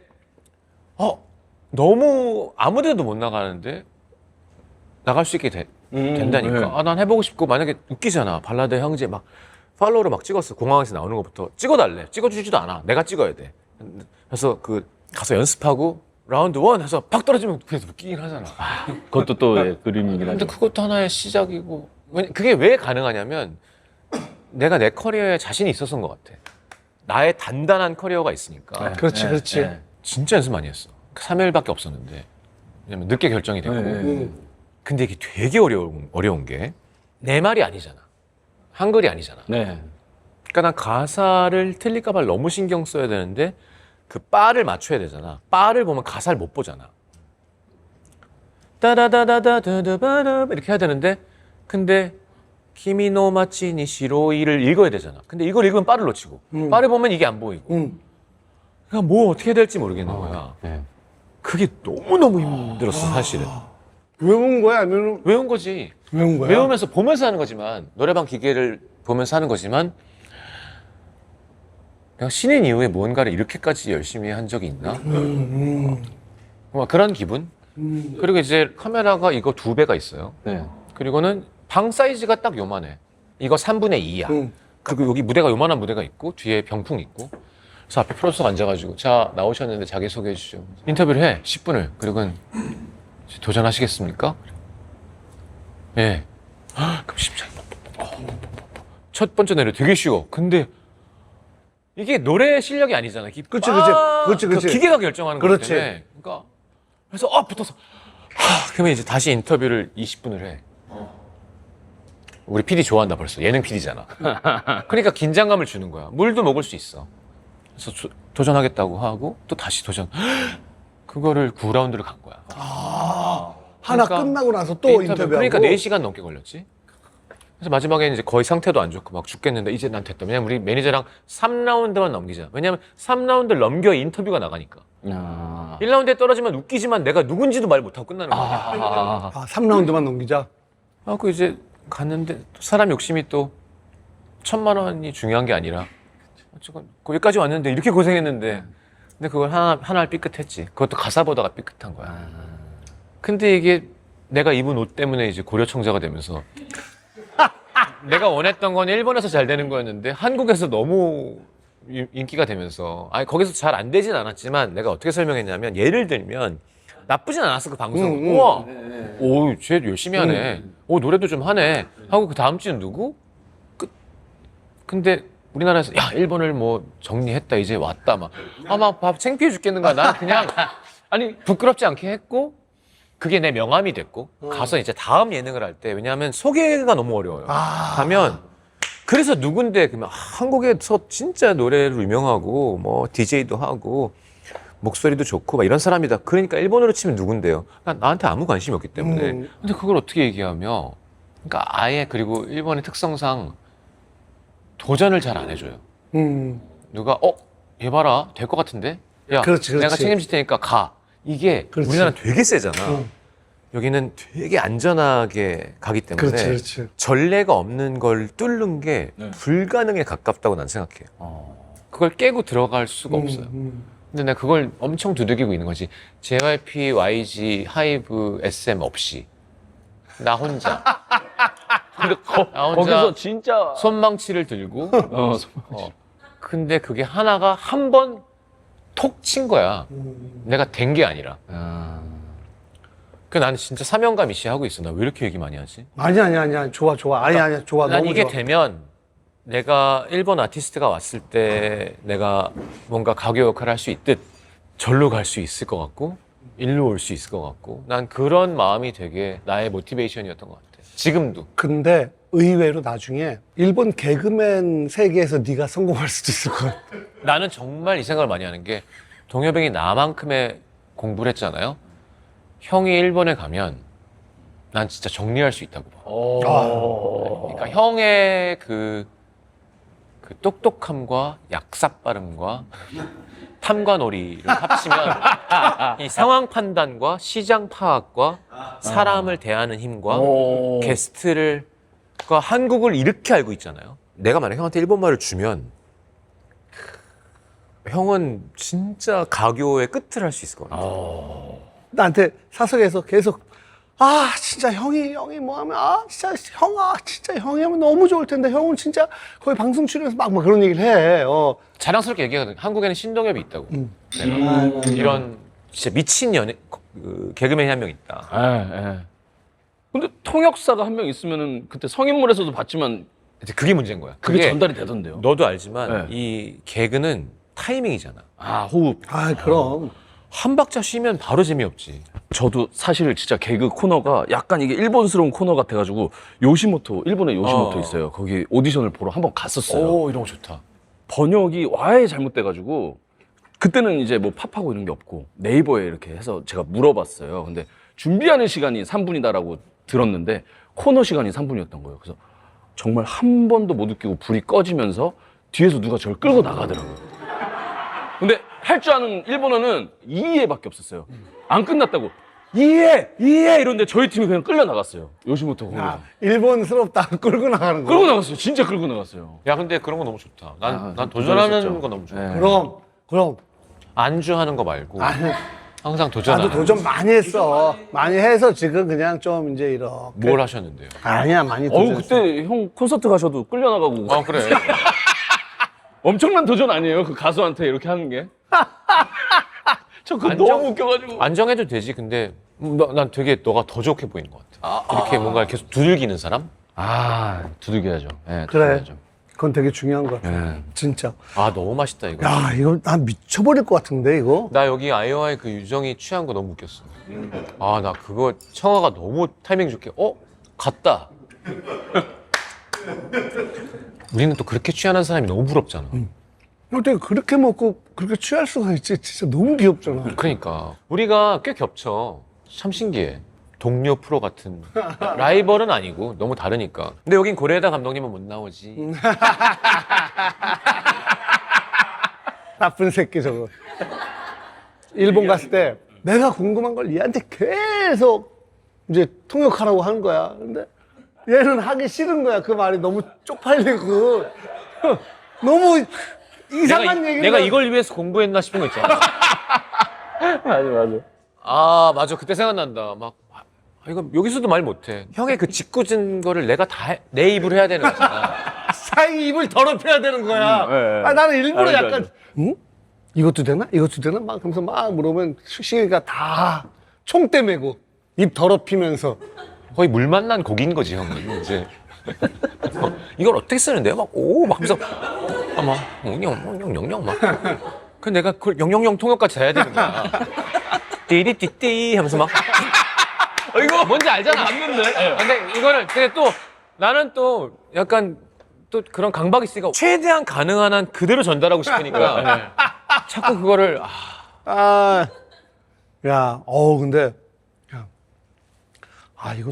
너무 아무데도 못 나가는데 나갈 수 있게 된다니까. 난 해보고 싶고, 만약에 웃기잖아. 발라드 형제 막 팔로우로 막 찍었어. 공항에서 나오는 것부터 찍어달래. 찍어주지도 않아. 내가 찍어야 돼. 그래서 가서 연습하고 라운드 1 해서 팍 떨어지면 그래서 웃기긴 하잖아. 그것도 또 그림이긴 근데 하죠. 그것도 하나의 시작이고. 그게 왜 가능하냐면 내가 내 커리어에 자신이 있었던 것 같아. 나의 단단한 커리어가 있으니까. 그렇지. 진짜 연습 많이 했어. 3일밖에 없었는데. 왜냐면 늦게 결정이 됐고. 근데 이게 되게 어려운 게 내 말이 아니잖아. 한글이 아니잖아. 네. 그러니까 난 가사를 틀릴까 봐 너무 신경 써야 되는데 그 바를 맞춰야 되잖아. 바를 보면 가사를 못 보잖아. 따다다다다다다바라 이렇게 해야 되는데, 근데 키미노 마치니 시로이를 읽어야 되잖아. 근데 이걸 읽으면 바를 놓치고 바를 보면 이게 안 보이고. 그러니까 뭐 어떻게 해야 될지 모르겠는 거야. 그게 너무너무 힘들었어 사실은. 외운 거야? 아니면 외운 거지. 외운 거야? 외우면서 보면서 하는 거지만, 노래방 기계를 보면서 하는 거지만, 내가 신인 이후에 뭔가를 이렇게까지 열심히 한 적이 있나? 막 그런 기분? 그리고 이제 카메라가 이거 2배가 있어요. 네. 그리고는 방 사이즈가 딱 요만해. 이거 3분의 2야. 그리고 여기 무대가 요만한 무대가 있고 뒤에 병풍 있고. 그래서 앞에 프로듀서가 앉아가지고, 자 나오셨는데 자기 소개해 주시죠. 인터뷰를 해 10분을. 그리고는 도전하시겠습니까? 예. 그럼 심장이 첫 번째 노래 되게 쉬워. 근데 이게 노래 실력이 아니잖아. 그렇지. 그 기계가 결정하는 거기 그렇지. 때문에. 그러니까 그래서 붙어서 그러면 이제 다시 인터뷰를 20분을 해. 우리 PD 좋아한다 벌써. 예능 PD잖아. 그러니까 긴장감을 주는 거야. 물도 먹을 수 있어. 그래서 도전하겠다고 하고 또 다시 도전. 그거를 9라운드를 간 거야. 하나 그러니까 끝나고 나서 또 인터뷰하고. 그러니까 4시간 넘게 걸렸지. 그래서 마지막에 이제 거의 상태도 안 좋고 막 죽겠는데 이제 난 됐다. 왜냐면 우리 매니저랑 3라운드만 넘기자. 왜냐면 3라운드를 넘겨 인터뷰가 나가니까. 1라운드에 떨어지면 웃기지만 내가 누군지도 말 못하고 끝나는 거야. 3라운드만 넘기자. 그 이제 갔는데 또 사람 욕심이 또 1,000만 원이 중요한 게 아니라 어쨌건 거기까지 왔는데 이렇게 고생했는데 근데 그걸 하나를 삐끗했지. 그것도 가사 보다가 삐끗한 거야. 근데 이게 내가 입은 옷 때문에 이제 고려청자가 되면서 내가 원했던 건 일본에서 잘 되는 거였는데 한국에서 너무 인기가 되면서 거기서 잘 안 되진 않았지만 내가 어떻게 설명했냐면 예를 들면 나쁘진 않았어 그 방송. 우와, 오, 쟤 열심히 하네. 오, 노래도 좀 하네. 하고 그 다음 주는 누구? 근데 우리나라에서 야 일본을 뭐 정리했다 이제 왔다 막 창피해 죽겠는 거야. 나는 그냥 아니 부끄럽지 않게 했고 그게 내 명함이 됐고 가서 이제 다음 예능을 할 때 왜냐하면 소개가 너무 어려워요. 가면 그래서 누군데 그러면 한국에서 진짜 노래로 유명하고 뭐 DJ도 하고 목소리도 좋고 막 이런 사람이다. 그러니까 일본어로 치면 누군데요? 나한테 아무 관심이 없기 때문에. 근데 그걸 어떻게 얘기하며? 그러니까 아예 그리고 일본의 특성상 도전을 잘 안 해줘요. 누가 얘 봐라 될 것 같은데? 야, 그렇지. 내가 책임질 테니까 가. 이게 그렇지. 우리나라는 되게 세잖아. 여기는 되게 안전하게 가기 때문에 그렇지. 전례가 없는 걸 뚫는 게 불가능에 가깝다고 난 생각해요. 그걸 깨고 들어갈 수가 없어요. 근데 내가 그걸 엄청 두들기고 있는 거지. JYP, YG, 하이브, SM 없이 나 혼자. 근데 나 혼자 거기서 진짜 손망치를 들고 근데 그게 하나가 한 번 톡 친 거야. 내가 된 게 아니라. 그 나는 진짜 사명감 이시 하고 있어. 나 왜 이렇게 얘기 많이 하지? 아니야. 좋아. 아니야. 좋아. 난 너무 이게 좋아. 되면 내가 일본 아티스트가 왔을 때 내가 뭔가 가교 역할을 할 수 있듯 절로 갈 수 있을 것 같고 일로 올 수 있을 것 같고 난 그런 마음이 되게 나의 모티베이션이었던 것 같아. 지금도. 근데 의외로 나중에 일본 개그맨 세계에서 네가 성공할 수도 있을 것 같아. 나는 정말 이 생각을 많이 하는 게 동엽이가 나만큼의 공부를 했잖아요. 형이 일본에 가면 난 진짜 정리할 수 있다고 봐. 그러니까 형의 그 똑똑함과 약삭 발음과 탐관오리를 합치면 이 상황 판단과 시장 파악과 사람을 대하는 힘과 게스트를 그러니까 한국을 이렇게 알고 있잖아요. 내가 만약 형한테 일본말을 주면 형은 진짜 가교의 끝을 할 수 있을 것 같아. 나한테 사석에서 계속 진짜 형이 뭐 하면 진짜 형이 하면 너무 좋을 텐데 형은 진짜 거의 방송 출연해서 막 그런 얘기를 해. 자랑스럽게 얘기하거든. 한국에는 신동엽이 있다고. 내가 이런 진짜 미친 개그맨이 한 명 있다. 근데 통역사가 한 명 있으면은 그때 성인물에서도 봤지만 이제 그게 문제인 거야. 그게 전달이 되던데요. 너도 알지만 이 개그는 타이밍이잖아. 호흡. 그럼. 한 박자 쉬면 바로 재미없지. 저도 사실 진짜 개그 코너가 약간 이게 일본스러운 코너 같아가지고 일본에 요시모토 있어요. 거기 오디션을 보러 한번 갔었어요. 이런 거 좋다. 번역이 와해 잘못돼가지고 그때는 이제 뭐 팝하고 이런 게 없고 네이버에 이렇게 해서 제가 물어봤어요. 근데 준비하는 시간이 3분이다라고 들었는데 코너 시간이 3분이었던 거예요. 그래서 정말 한 번도 못 웃기고 불이 꺼지면서 뒤에서 누가 저를 끌고 나가더라고요. 근데 할 줄 아는 일본어는 이해밖에 없었어요. 안 끝났다고 이해 이런데 저희 팀이 그냥 끌려 나갔어요. 요시모토 거기서 일본스럽다. 끌고 나가는 거. 끌고 나갔어요. 진짜 끌고 나갔어요. 야, 근데 그런 거 너무 좋다. 난 도전했었죠. 도전하는 거 너무 좋아. 네. 그럼. 안주하는 거 말고 항상 나도 도전하는. 도전 많이 했어. 많이 해서 지금 그냥 좀 이제 이렇게. 뭘 하셨는데요? 아니야, 많이 도전했어. 그때 형 콘서트 가셔도 끌려 나가고. 그래. 엄청난 도전 아니에요? 그 가수한테 이렇게 하는 게? 저 그거 너무 웃겨가지고. 안정해도 되지. 근데 난 되게 너가 더 좋게 보이는 것 같아. 이렇게 뭔가 계속 두들기는 사람? 두들겨야죠. 네, 그래. 두들겨야죠. 그건 되게 중요한 것 같아. 진짜. 너무 맛있다 이거. 야, 이거 난 미쳐버릴 것 같은데, 이거? 나 여기 아이오아이 그 유정이 취한 거 너무 웃겼어. 나 그거 청아가 너무 타이밍 좋게 갔다. 우리는 또 그렇게 취하는 사람이 너무 부럽잖아. 어떻게 그렇게 먹고 그렇게 취할 수가 있지? 진짜 너무 귀엽잖아. 그러니까 우리가 꽤 겹쳐. 참 신기해. 동료 프로 같은 라이벌은 아니고 너무 다르니까. 근데 여긴 고레에다 감독님은 못 나오지. 나쁜 새끼 저거. 일본 갔을 때 내가 궁금한 걸 얘한테 계속 이제 통역하라고 하는 거야. 근데 얘는 하기 싫은 거야. 그 말이 너무 쪽팔리고 너무 이상한 얘기를 내가 이걸 위해서 공부했나 싶은 거 있잖아. 맞아. 아 맞아 그때 생각난다. 막 이거 여기서도 말 못해. 형의 그 짓궂은 거를 내가 다 내 입으로 해야 되는 거잖아. 자기 입을 더럽혀야 되는 거야. 네. 아, 나는 일부러 알죠, 약간 알죠. 응? 이것도 되나? 이것도 되나? 막 하면서 막 물어보면 시기가 다 총대 메고 입 더럽히면서 거의 물 만난 고기인 거지 형은 이제. 이걸 어떻게 쓰는데요? 막 오 막 하면서 막 영영 막. 그 내가 그걸 영영영 통역까지 해야 되는 거야. 띠리띠띠 하면서 막. 이거 뭔지 알잖아. 맞는데. 근데 이거를 근데 또 나는 또 약간 또 그런 강박이 있으니까 최대한 가능한 한 그대로 전달하고 싶으니까 자꾸 그거를 아, 야, 근데 야, 이거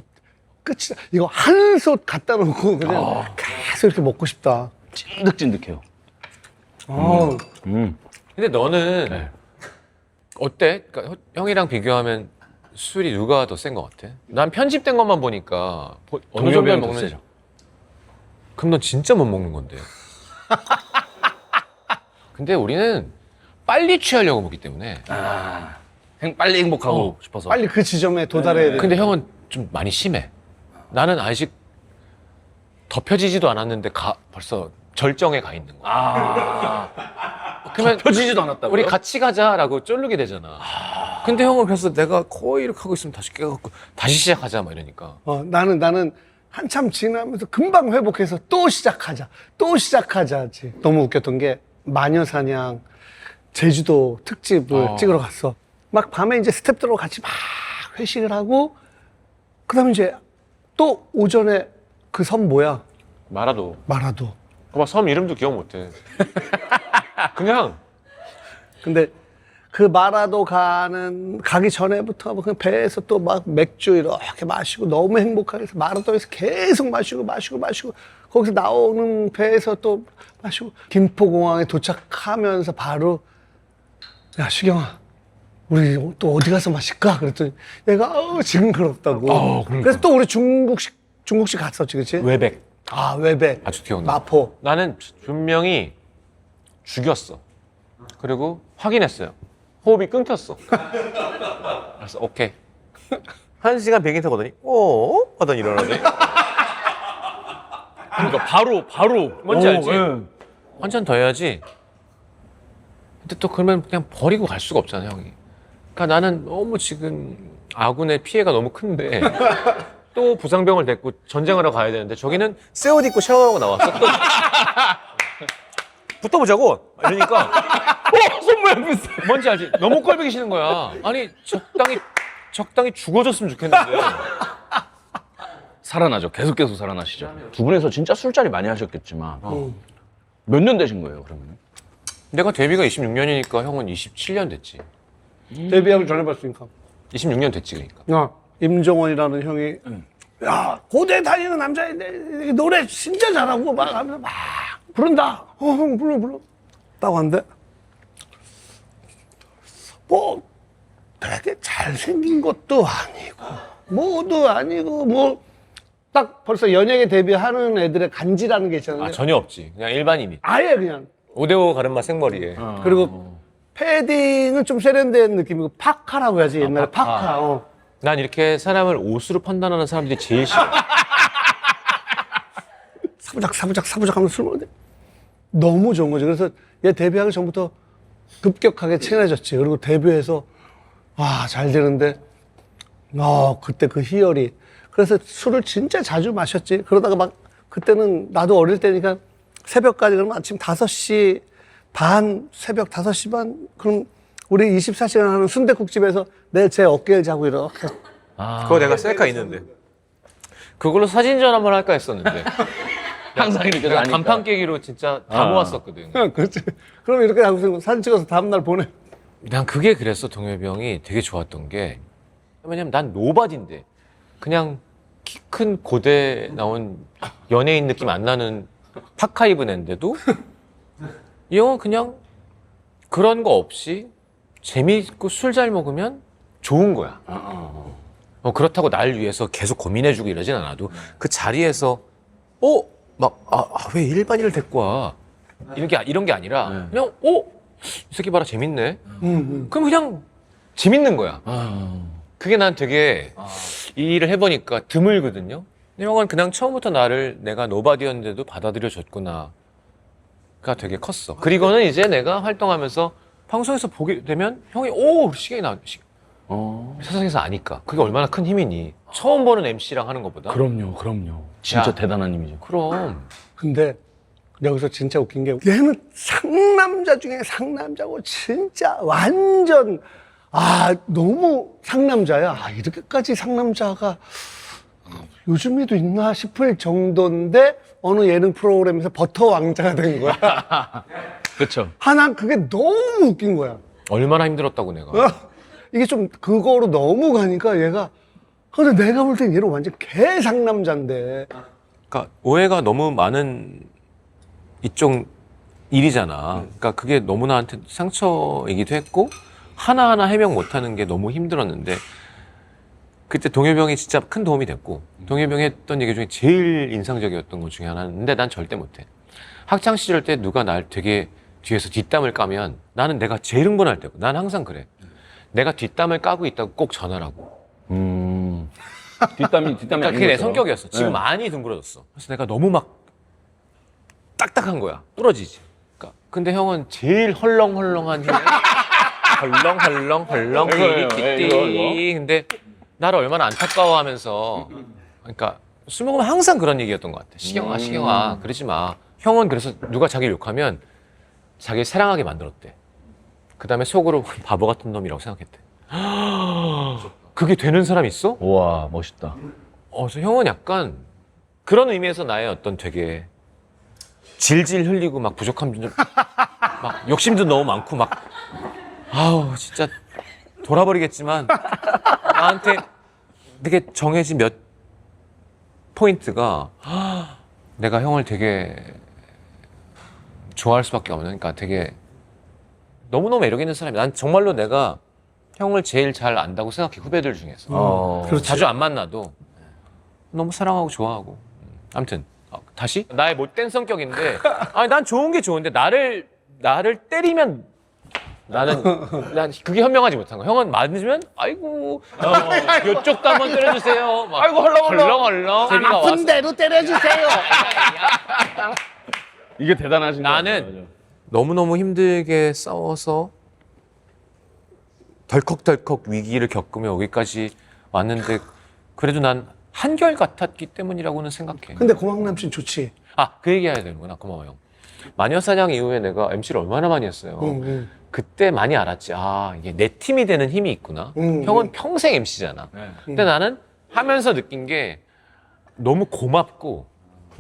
끝이다. 이거 한솥 갖다 놓고 그냥 계속 이렇게 먹고 싶다. 찐득찐득해요. 근데 너는 어때? 그러니까 형이랑 비교하면 술이 누가 더 센 것 같아? 난 편집된 것만 보니까 어느 정도 동엽이 형이 더 먹는. 세죠. 그럼 넌 진짜 못 먹는 건데. 근데 우리는 빨리 취하려고 먹기 때문에. 빨리 행복하고 싶어서. 빨리 그 지점에 도달해야 돼. 근데 형은 좀 많이 심해. 나는 아직 덮여지지도 않았는데 벌써 절정에 가 있는 거야. 그러면 펴지지도 않았다고요? 우리 같이 가자라고 쫄르게 되잖아. 근데 형은 그래서 내가 거의 이렇게 하고 있으면 다시 깨갖고 다시 시작하자 막 이러니까. 나는 한참 지나면서 금방 회복해서 또 시작하자. 하지. 너무 웃겼던 게 마녀사냥 제주도 특집을 찍으러 갔어. 막 밤에 이제 스태프들하고 같이 막 회식을 하고 그다음에 이제 또 오전에 그 섬 뭐야? 마라도. 마라도. 섬 이름도 기억 못해. 그냥 근데 그 마라도 가기 전에부터 그냥 배에서 또 막 맥주 이렇게 마시고 너무 행복하게 해서 마라도에서 계속 마시고 거기서 나오는 배에서 또 마시고 김포공항에 도착하면서 바로 야 시경아 우리 또 어디 가서 마실까? 그랬더니 얘가 징그럽다고. 그래서 또 우리 중국식 갔었지, 그렇지? 외백. 외백. 아주 기억나. 마포. 나는 분명히 죽였어. 그리고 확인했어요. 호흡이 끊겼어. 그래서 오케이. 1시간 비행기 타고 오더니 하더니 일어나더니 그러니까 바로. 뭔지 알지? 예. 한 잔 더 해야지. 근데 또 그러면 그냥 버리고 갈 수가 없잖아 형이. 그러니까 나는 너무 지금 아군의 피해가 너무 큰데 또 부상병을 데리고 전쟁하러 가야 되는데 저기는 새 옷 입고 샤워하고 나왔어. 또 붙어보자고 이러니까 손 모양 비슷해. 뭔지 알지? 너무 꼴보기 싫은 거야. 아니 적당히 죽어줬으면 좋겠는데. 살아나죠. 계속 살아나시죠. 두 분에서 진짜 술자리 많이 하셨겠지만 몇 년 되신 거예요, 그러면? 내가 데뷔가 26년이니까 형은 27년 됐지. 데뷔하기 전에 봤으니까. 26년 됐지 그러니까. 임종원이라는 형이 야 고대 다니는 남자인데 노래 진짜 잘하고 막 하면서 막 부른다. 형 불러. 딱 왔는데 뭐 되게 잘생긴 것도 아니고 뭐도 아니고 뭐 딱 벌써 연예계 데뷔하는 애들의 간지라는 게 있잖아요. 전혀 없지. 그냥 일반인이. 아예 그냥. 오데오 가르마 생머리에. 그리고 패딩은 좀 세련된 느낌이고 파카라고 해야지 옛날에 파카. 난 이렇게 사람을 옷으로 판단하는 사람들이 제일 싫어. 사부작 하면서 술 먹는데 너무 좋은 거지. 그래서 얘 데뷔하기 전부터 급격하게 친해졌지. 그리고 데뷔해서 잘 되는데 그때 그 희열이. 그래서 술을 진짜 자주 마셨지. 그러다가 막 그때는 나도 어릴 때니까 새벽까지 그러면 아침 5시 반, 새벽 5시 반 그럼 우리 24시간 하는 순댓국집에서 제 어깨를 자고 이렇게. 그거 내가 셀카 있는데. 그걸로 사진전 한번 할까 했었는데. 항상 이렇게 내가 다니까. 간판 깨기로 진짜 다 아. 모았었거든. 그렇지. 그럼 이렇게 하고 사진 찍어서 다음날 보내. 난 그게 그랬어. 동엽이 형이 되게 좋았던 게 왜냐면 난 노바디인데 그냥 키 큰 고대 나온 연예인 느낌 안 나는 파카 입은 앤데도 이 형은 그냥 그런 거 없이 재미있고 술 잘 먹으면 좋은 거야. 그렇다고 날 위해서 계속 고민해주고 이러진 않아도 그 자리에서 왜 일반인을 데리고 와 이런 게 아니라 그냥 이 새끼 봐라 재밌네. 그럼 그냥 재밌는 거야. 그게 난 되게 이 일을 해보니까 드물거든요. 근데 형은 그냥 처음부터 나를 내가 노바디였는데도 받아들여줬구나가 되게 컸어. 그리고는 이제 내가 활동하면서 방송에서 보게 되면 형이 시경이 나 세상에서 아니까 그게 얼마나 큰 힘이니. 처음 보는 MC랑 하는 것보다. 그럼요. 진짜 야. 대단한 힘이죠. 그럼. 근데 여기서 진짜 웃긴 게 얘는 상남자 중에 상남자고 진짜 완전 너무 상남자야. 이렇게까지 상남자가 요즘에도 있나 싶을 정도인데 어느 예능 프로그램에서 버터 왕자가 된 거야. 그렇죠. 난 그게 너무 웃긴 거야. 얼마나 힘들었다고 내가. 이게 좀 그거로 넘어가니까 얘가 근데 내가 볼 땐 얘는 완전 개 상남자인데. 그러니까 오해가 너무 많은 이쪽 일이잖아. 그러니까 그게 너무 나한테 상처이기도 했고 하나하나 해명 못하는 게 너무 힘들었는데 그때 동엽이 형이 진짜 큰 도움이 됐고 동엽이 형이 했던 얘기 중에 제일 인상적이었던 것 중에 하나는 근데 난 절대 못해. 학창 시절 때 누가 날 되게 뒤에서 뒷담을 까면 나는 내가 제일 흥분할 때고 난 항상 그래. 내가 뒷담을 까고 있다고 꼭 전화라고. 뒷담이 그러니까 그게 내 성격이었어. 지금 많이 둥그러졌어. 그래서 내가 너무 막 딱딱한 거야. 부러지지. 그러니까 근데 형은 제일 헐렁헐렁한 힘에 헐렁헐렁 띠리띠띠. 근데 나를 얼마나 안타까워하면서 그러니까 술 먹으면 항상 그런 얘기였던 것 같아. 시경아 그러지 마. 형은 그래서 누가 자기를 욕하면 자기를 사랑하게 만들었대. 그 다음에 속으로 바보 같은 놈이라고 생각했대. 그게 되는 사람 있어? 우와, 멋있다. 그래서 형은 약간 그런 의미에서 나의 어떤 되게 질질 흘리고 막 부족함 막 욕심도 너무 많고 막 진짜 돌아버리겠지만 나한테 되게 정해진 몇 포인트가 내가 형을 되게 좋아할 수밖에 없는 그러니까 되게 너무너무 매력 있는 사람이야. 난 정말로 내가 형을 제일 잘 안다고 생각해 후배들 중에서. 그렇지. 자주 안 만나도 너무 사랑하고 좋아하고. 아무튼 다시 나의 못된 성격인데 난 좋은 게 좋은데 나를 때리면 난 그게 현명하지 못한 거야. 형은 맞으면 아이고 이쪽도 한번 때려주세요. 막, 아이고, 헐렁헐렁. 제비가 아픈 와서. 대로 때려주세요. 이게 대단하신 거예요. 나는 너무너무 힘들게 싸워서 덜컥덜컥 위기를 겪으며 여기까지 왔는데 그래도 난 한결 같았기 때문이라고는 생각해. 근데 고막남 씨는 좋지. 그 얘기 해야 되는구나. 고마워 형. 마녀사냥 이후에 내가 MC를 얼마나 많이 했어요. 그때 많이 알았지. 이게 내 팀이 되는 힘이 있구나. 형은 평생 MC잖아. 근데 나는 하면서 느낀 게 너무 고맙고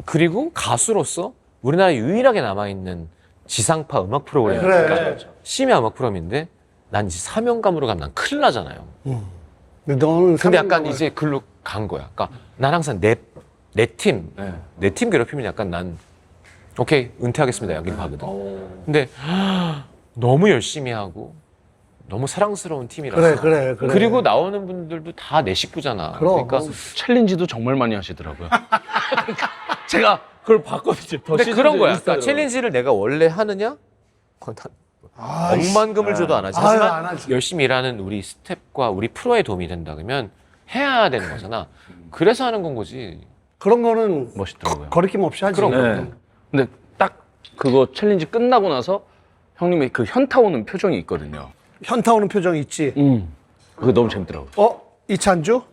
그리고 가수로서 우리나라에 유일하게 남아있는 지상파 음악 프로그램. 그래. 심야 음악 프로그램인데 난 이제 사명감으로 가면 난 큰일 나잖아요. 근데 너는 근데 약간 이제 글로 간 거야. 그러니까 난 항상 내 팀 괴롭히면 약간 난 오케이 은퇴하겠습니다 여기 가거든. 근데 너무 열심히 하고 너무 사랑스러운 팀이라서. 그래. 그리고 나오는 분들도 다 내 식구잖아. 그럼. 그러니까 챌린지도 정말 많이 하시더라고요. 제가 그걸 봤거든요. 근데 그런 거야. 그러니까 챌린지를 내가 원래 하느냐? 억만금을 줘도 안 하지. 하지만 안 하지. 열심히 일하는 우리 스태프과 우리 프로에 도움이 된다 그러면 해야 되는 거잖아. 그래서 하는 건 거지. 그런 거는 멋있더라고요. 거리낌 없이 하지. 네. 근데 딱 그거 챌린지 끝나고 나서 형님의 그 현타 오는 표정이 있거든요. 현타 오는 표정 있지. 그게 너무 재밌더라고요. 이찬주?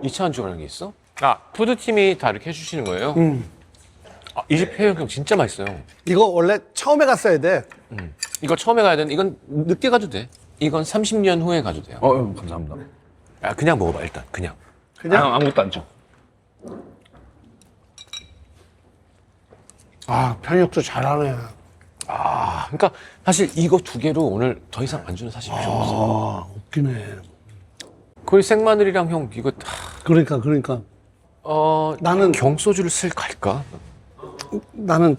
이차한주라는 게 있어? 푸드팀이 다 이렇게 해주시는 거예요? 이 집 회육형 진짜 맛있어요. 이거 원래 처음에 갔어야 돼. 이거 처음에 가야 되는데 이건 늦게 가도 돼. 이건 30년 후에 가도 돼요. 감사합니다. 그냥 먹어봐 일단 그냥. 그냥 아무것도 안 줘. 아, 편육도 잘하네. 그러니까 사실 이거 두 개로 오늘 더 이상 안주는 사실 필요 없어. 아, 웃기네. 거의 생마늘이랑 형 이거 다 그러니까. 나는- 경소주를 쓸 갈까? 나는,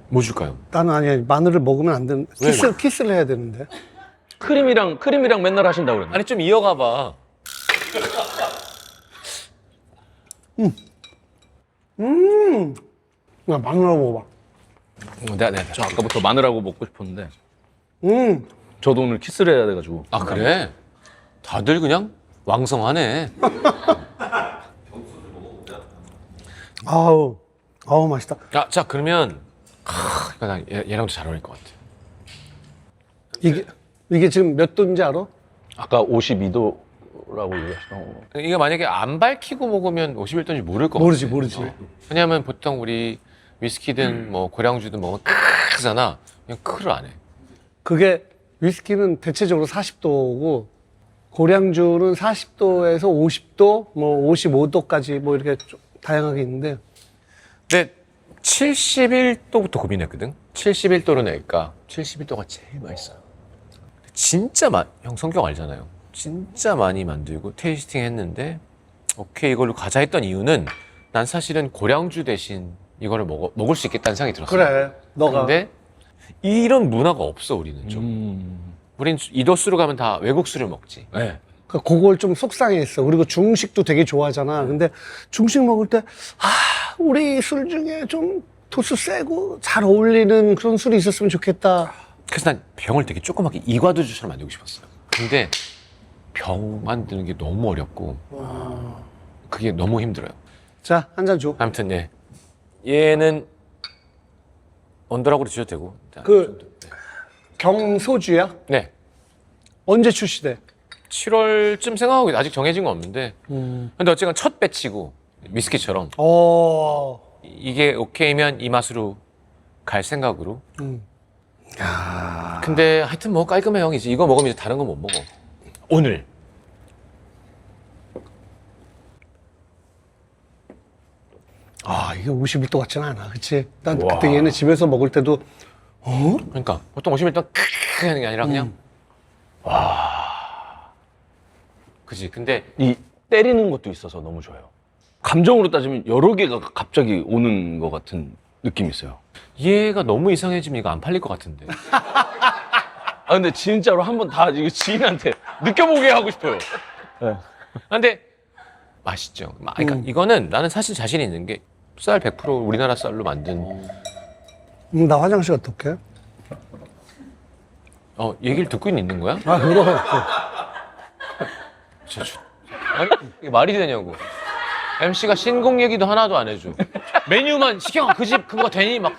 뭐 줄까요? 나는 아니야. 마늘을 먹으면 안 되는. 왜? 키스를 해야 되는데. 크림이랑 맨날 하신다고 그랬나? 아니 좀 이어가 봐. 야, 마늘하고 먹어봐. 내가. 저 아까부터 마늘하고 먹고 싶었는데 저도 오늘 키스를 해야 돼가지고. 아 그래? 다들 그냥 왕성하네. 아우, 맛있다. 자 그러면 그러니까 난 얘랑도 잘 어울릴 것 같아. 이게 지금 몇 도인지 알아? 아까 52도라고 얘기하시던 거. 이게 만약에 안 밝히고 먹으면 51도인지 모를 것 모르지, 같아. 모르지. 왜냐면 보통 우리 위스키든 뭐 고량주든 먹으면 크잖아. 그냥 크를 안 해. 그게 위스키는 대체적으로 40도고 고량주는 40도에서 50도, 뭐 55도까지 뭐 이렇게 좀 다양하게 있는데 근데 71도부터 고민했거든. 71도로 낼까? 71도가 제일 맛있어요. 진짜 형 성격 알잖아요. 진짜 많이 만들고 테이스팅 했는데 오케이 이걸로 가자 했던 이유는 난 사실은 고량주 대신 이거를 먹을 수 있겠다는 생각이 들었어. 그래, 너가. 근데 이런 문화가 없어 우리는 좀. 우린 이도수로 가면 다 외국 술을 먹지. 네. 그걸 좀 속상해했어. 그리고 중식도 되게 좋아하잖아. 근데 중식 먹을 때 우리 술 중에 좀 도수 세고 잘 어울리는 그런 술이 있었으면 좋겠다. 그래서 난 병을 되게 조그맣게 이과도주처럼 만들고 싶었어요. 근데 병 만드는 게 너무 어렵고 그게 너무 힘들어요. 자, 한 잔 줘. 아무튼 예. 얘는 언더락으로 드셔도 되고. 경소주야? 네. 언제 출시돼? 7월쯤 생각하고 있는데 아직 정해진 건 없는데. 근데 어쨌건 첫 배치고 위스키처럼 이게 오케이면 이 맛으로 갈 생각으로. 근데 하여튼 뭐 깔끔해 형이지. 이거 먹으면 이제 다른 거 못 먹어. 오늘. 이게 51도 같지는 않아. 그치? 난 와. 그때 얘네 집에서 먹을 때도 그러니까 보통 51도 크게 하는 게 아니라 그냥 그지. 근데 이 때리는 것도 있어서 너무 좋아요. 감정으로 따지면 여러 개가 갑자기 오는 것 같은 느낌이 있어요. 얘가 너무 이상해지면 이거 안 팔릴 것 같은데. 근데 진짜로 한번 다 이거 지인한테 느껴보게 하고 싶어요. 근데 맛있죠. 그러니까 이거는 나는 사실 자신 있는 게 쌀 100% 우리나라 쌀로 만든. 나 화장실 갔다 올게. 얘기를 듣고 있는 거야? 그럼. 아니 이게 말이 되냐고. MC가 신곡 얘기도 하나도 안 해줘. 메뉴만 시켜. 그 집 그거 되니 막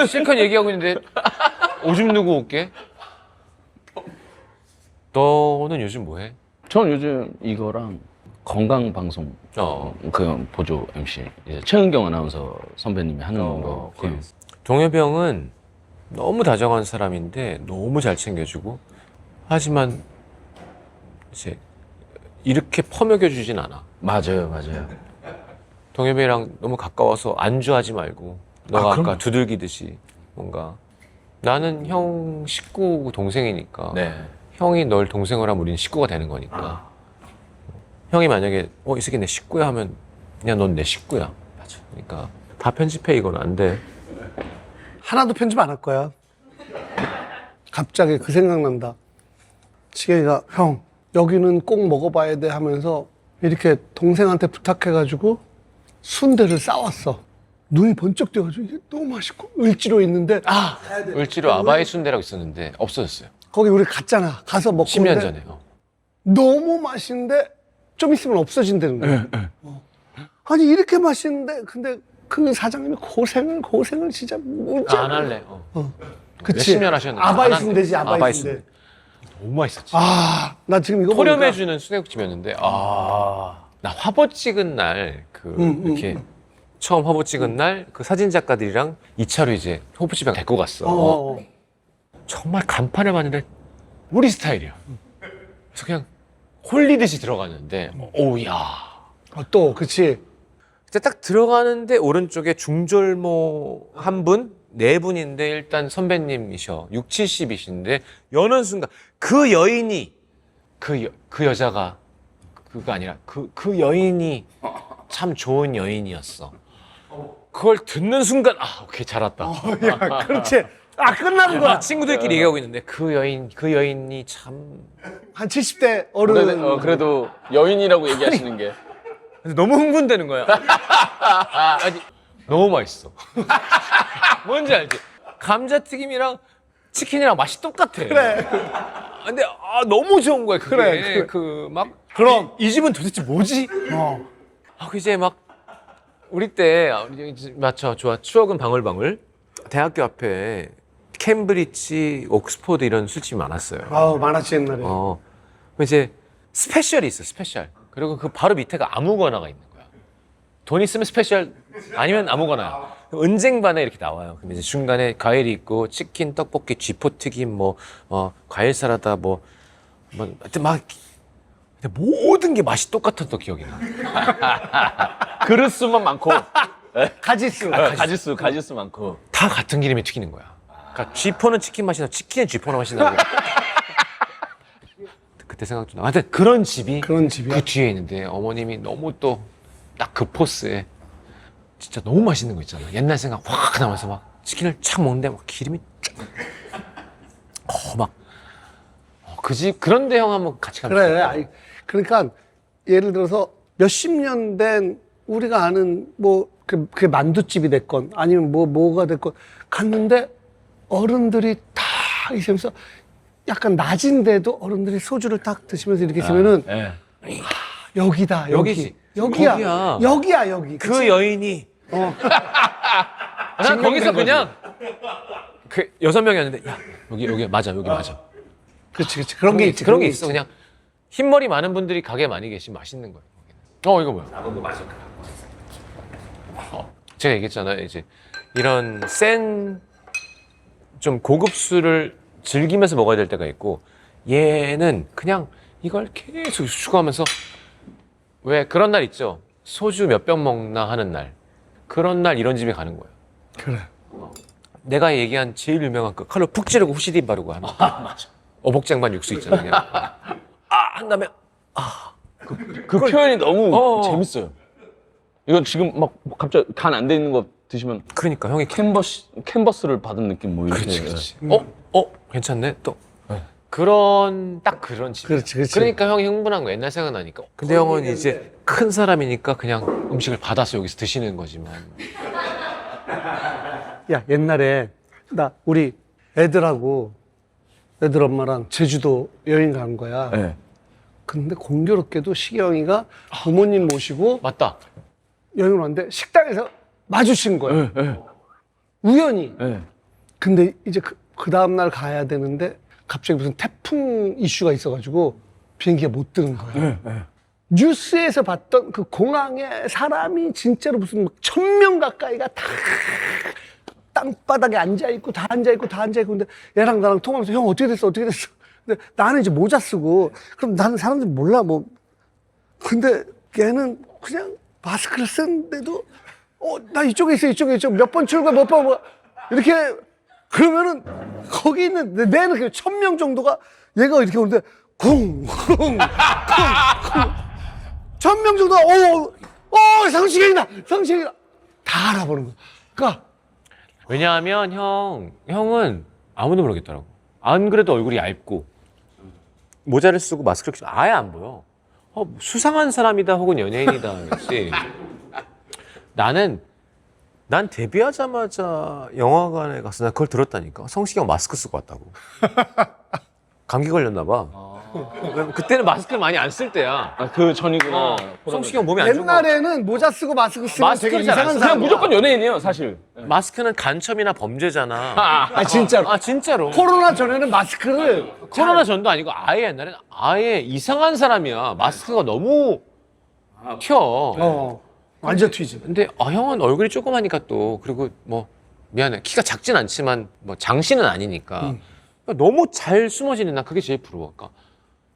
실컷 얘기하고 있는데 오줌 누구 올게? 너는 요즘 뭐해? 저는 요즘 이거랑 건강 방송 그 보조 MC 이제 최은경 아나운서 선배님이 하는 거. 동엽이 형은 너무 다정한 사람인데 너무 잘 챙겨주고 하지만 이제 이렇게 퍼먹여 주진 않아. 맞아요. 동엽이랑 너무 가까워서 안주하지 말고 너가 아까 두들기듯이 뭔가 나는 형 식구 동생이니까 네. 형이 널 동생으로 하면 우리는 식구가 되는 거니까 형이 만약에 이 새끼 내 식구야 하면 그냥 넌 내 식구야. 맞아. 그러니까 다 편집해. 이건 안 돼. 하나도 편집 안 할 거야. 갑자기 그 생각난다. 지혜가 형 여기는 꼭 먹어봐야 돼 하면서 이렇게 동생한테 부탁해가지고 순대를 싸왔어. 눈이 번쩍 뜨가지고 이게 너무 맛있고 을지로 있는데 을지로 아바이 순대라고 있었는데 없어졌어요. 거기 우리 갔잖아. 가서 먹고 10년 있는데 전에. 너무 맛있는데 좀 있으면 없어진다는 거야. 아니 이렇게 맛있는데 근데 그 사장님이 고생을 진짜 무지하게 안 할래. 그치? 몇십 년 하셨는데 아바이 안 한대. 순대지 아바이 아바이 순대. 너무 맛있었지. 나 지금 이거 토렴해주는 순대국집이었는데 나 화보 찍은 날 이렇게 처음 화보 찍은 날 그 사진 작가들이랑 2차로 이제 호프집에 데리고 갔어. 정말 간판을 봤는데 우리 스타일이야. 그래서 그냥 홀리듯이 들어갔는데 오우야. 또 그치. 이제 딱 들어가는데 오른쪽에 중절모 한 분, 네 분인데 일단 선배님이셔. 6, 70이신데 여는 순간 그 여인이 그 여자가 그가 아니라 그 여인이 참 좋은 여인이었어. 그걸 듣는 순간 오케이 잘 왔다. 야, 그렇지. 끝나는 거야. 친구들끼리 얘기하고 있는데 그 여인이 참 한 70대 어른. 그래도 여인이라고 얘기하시는 게. 근데 너무 흥분되는 거야. 아니, 너무 맛있어. 뭔지 알지? 감자튀김이랑 치킨이랑 맛이 똑같아. 그래. 근데 너무 좋은 거야. 그게. 그래. 막 그럼. 이 집은 도대체 뭐지? 이제 막 우리 때 맞죠? 좋아. 추억은 방울방울. 대학교 앞에 캠브리지, 옥스포드 이런 술집이 많았어요. 많았지 옛날에. 이제 스페셜이 있어. 스페셜. 그리고 그 바로 밑에가 아무거나가 있는 거야. 돈 있으면 스페셜, 아니면 아무거나. 은쟁반에 이렇게 나와요. 근데 이제 중간에 과일이 있고 치킨, 떡볶이, 쥐포튀김, 과일 사라다, 하여튼 막 근데 모든 게 맛이 똑같았던 기억이 나. 그릇수만 많고. 가지수. 가지수 많고. 다 같은 기름에 튀기는 거야. 그러니까 쥐포는 치킨 맛이 나고 치킨은 쥐포 맛이 나고. 그때 생각도 나. 하여튼 그런 집이 그런 집이야? 그 뒤에 있는데 어머님이 너무 또 딱 그 포스에 진짜 너무 맛있는 거 있잖아. 옛날 생각 확 나면서 막 치킨을 착 먹는데 막 기름이 그 집 그런데 형 한번 같이 가면 그래. 그러니까 예를 들어서 몇십 년 된 우리가 아는 그게 만두집이 됐건 아니면 뭐가 됐건 갔는데 어른들이 다 있으면서 약간 낮인데도 어른들이 소주를 딱 드시면서 이렇게 있으면은 여기다 여기지. 여기야 여기 그 여인이 난 거기서 그냥 그 6명이었는데 야 여기 맞아 여기 맞아. 그렇지 그런 게 있지 그런 게 있어. 그냥 흰머리 많은 분들이 가게 많이 계시면 맛있는 거예요. 이거 뭐야? 그거 맞아. 제가 얘기했잖아요. 이제 이런 센 좀 고급 술을 즐기면서 먹어야 될 때가 있고 얘는 그냥 이걸 계속 추가하면서 왜 그런 날 있죠. 소주 몇 병 먹나 하는 날. 그런 날 이런 집에 가는 거예요. 그래. 내가 얘기한 제일 유명한 그 칼로 푹 찌르고 후시딘 바르고 하는 맞아. 어복쟁반 육수 있잖아요. 그냥. 한 다음에 그 표현이 너무 재밌어요. 이거 지금 막 갑자기 간 안 돼 있는 거 드시면 그러니까 형이 캔버스를 받은 느낌 뭐 이렇게. 그렇지. 괜찮네. 또 딱 그런 집. 그렇지. 그러니까 형이 흥분한 거 옛날 생각나니까. 근데 형은 이제 큰 사람이니까 그냥 음식을 받아서 여기서 드시는 거지만. 야 옛날에 우리 애들 엄마랑 제주도 여행 가는 거야. 네. 근데 공교롭게도 시경이가 부모님 모시고 맞다. 여행을 왔는데 식당에서 마주친 거야. 우연히. 근데 이제 그 다음날 가야 되는데 갑자기 무슨 태풍 이슈가 있어가지고 비행기가 못 뜨는 거야. 뉴스에서 봤던 그 공항에 사람이 진짜로 무슨 1,000명 가까이가 다 땅바닥에 앉아있고 다 앉아있고 근데 얘랑 나랑 통화하면서 형 어떻게 됐어? 근데 나는 이제 모자 쓰고 그럼 나는 사람들 몰라 근데 걔는 그냥 마스크를 쓰는데도 나 이쪽에 있어 몇 번 출발 몇 번 이렇게 그러면은 거기 있는 내는 1,000명 정도가 얘가 이렇게 오는데 쿵 1,000명 정도가 상식이다 다 알아보는 거야. 그러니까 왜냐하면 형은 아무도 모르겠더라고. 안 그래도 얼굴이 얇고 모자를 쓰고 마스크를 끼고 아예 안 보여. 수상한 사람이다 혹은 연예인이다 그렇지. 난 데뷔하자마자 영화관에 가서 난 그걸 들었다니까. 성시경 마스크 쓰고 왔다고. 감기 걸렸나 봐. 그때는 마스크를 많이 안 쓸 때야. 그 전이구나. 성시경 몸이 안 좋은 거. 옛날에는 모자 쓰고 마스크 쓰면 되게 마스크를 잘안 이상한 쓰고 사람. 그냥 무조건 연예인이에요, 사실. 마스크는 간첩이나 범죄잖아. 진짜로. 진짜로. 코로나 전에는 마스크를 코로나 전도 아니고 아예 옛날에는 아예 이상한 사람이야. 마스크가 너무 튀어. 완전 튀지. 근데 형은 얼굴이 조그마니까 또 그리고 미안해 키가 작진 않지만 장신은 아니니까 너무 잘 숨어지는 난 그게 제일 부러워. 그러니까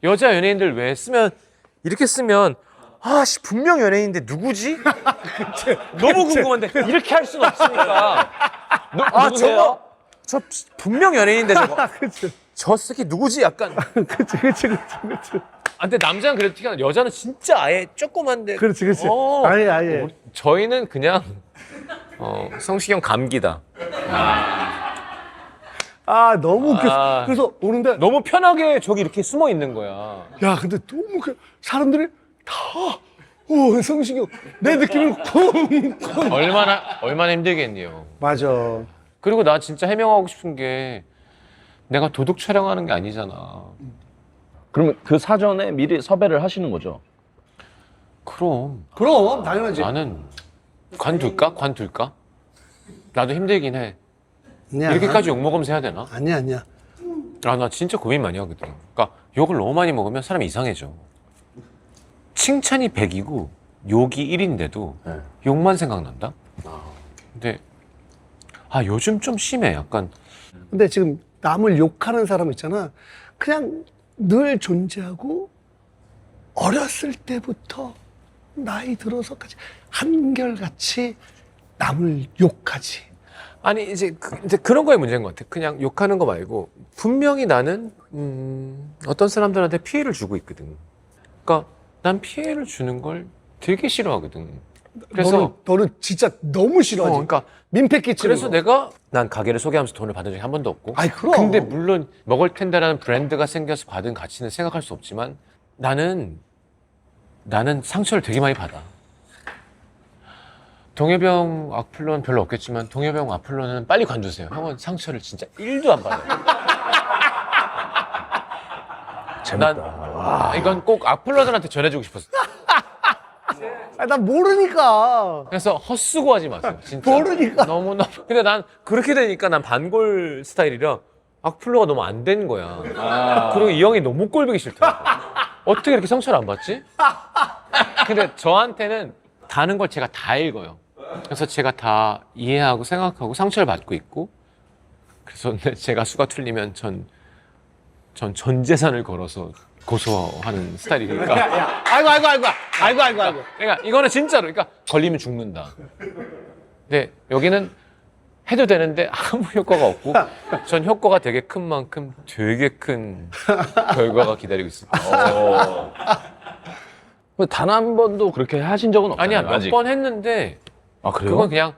여자 연예인들 왜 이렇게 쓰면 아씨 분명 연예인인데 누구지? 너무 궁금한데 이렇게 할 수는 없으니까. 누구세요? 저 분명 연예인인데 저거. 그치. 저 새끼 누구지? 약간. 그치. 근데 남자는 그래도 티가 나. 여자는 진짜 아예 조그만데. 그렇지. 아예. 저희는 그냥 성시경 감기다. 아, 너무 웃겼어. 아. 그래서 오는데, 너무 편하게 저기 이렇게 숨어 있는 거야. 야, 근데 너무 사람들이 다, 성시경. 내 느낌을 쿵. 얼마나 힘들겠니요. 맞아. 그리고 나 진짜 해명하고 싶은 게 내가 도둑 촬영하는 게 아니잖아. 그러면 그 사전에 미리 섭외를 하시는 거죠? 그럼 당연하지. 나는 관둘까? 나도 힘들긴 해. 아니야. 이렇게까지 욕 먹으면서 해야 되나? 아니야. 나 진짜 고민 많이 하거든. 그러니까 욕을 너무 많이 먹으면 사람이 이상해져. 칭찬이 100이고 욕이 1인데도 욕만 생각난다? 근데 요즘 좀 심해. 약간 근데 지금 남을 욕하는 사람 있잖아. 그냥 늘 존재하고 어렸을 때부터 나이 들어서까지 한결같이 남을 욕하지. 아니 이제 그런 거에 문제인 것 같아. 그냥 욕하는 거 말고 분명히 나는 어떤 사람들한테 피해를 주고 있거든. 그러니까 난 피해를 주는 걸 되게 싫어하거든. 그래서 너는 진짜 너무 싫어하지. 그러니까 민폐 끼치는 그래서 거. 난 가게를 소개하면서 돈을 받은 적이 한 번도 없고. 아이, 그럼. 근데 물론 먹을 텐데라는 브랜드가 생겨서 받은 가치는 생각할 수 없지만 나는 상처를 되게 많이 받아. 동해병 악플러는 별로 없겠지만 동해병 악플러는 빨리 관두세요. 형은 상처를 진짜 1도 안 받아요. 난 이건 꼭 악플러들한테 전해주고 싶었어. 난 모르니까. 그래서 헛수고하지 마세요. 진짜. 모르니까. 너무너무. 근데 난 그렇게 되니까 난 반골 스타일이라 악플러가 너무 안 된 거야. 그리고 이 형이 너무 꼴보기 싫더라고. 어떻게 이렇게 상처를 안 받지? 근데 저한테는 다는 걸 제가 다 읽어요. 그래서 제가 다 이해하고 생각하고 상처를 받고 있고, 그래서 근데 제가 수가 틀리면 전 전 재산을 걸어서 고소하는 스타일이니까. 야. 아이고. 그러니까 이거는 진짜로. 그러니까 걸리면 죽는다. 근데 여기는 해도 되는데 아무 효과가 없고, 전 효과가 되게 큰 만큼 되게 큰 결과가 기다리고 있습니다. 단 한 번도 그렇게 하신 적은 없잖아요. 아니야, 몇 번 했는데 그래요? 그건 그냥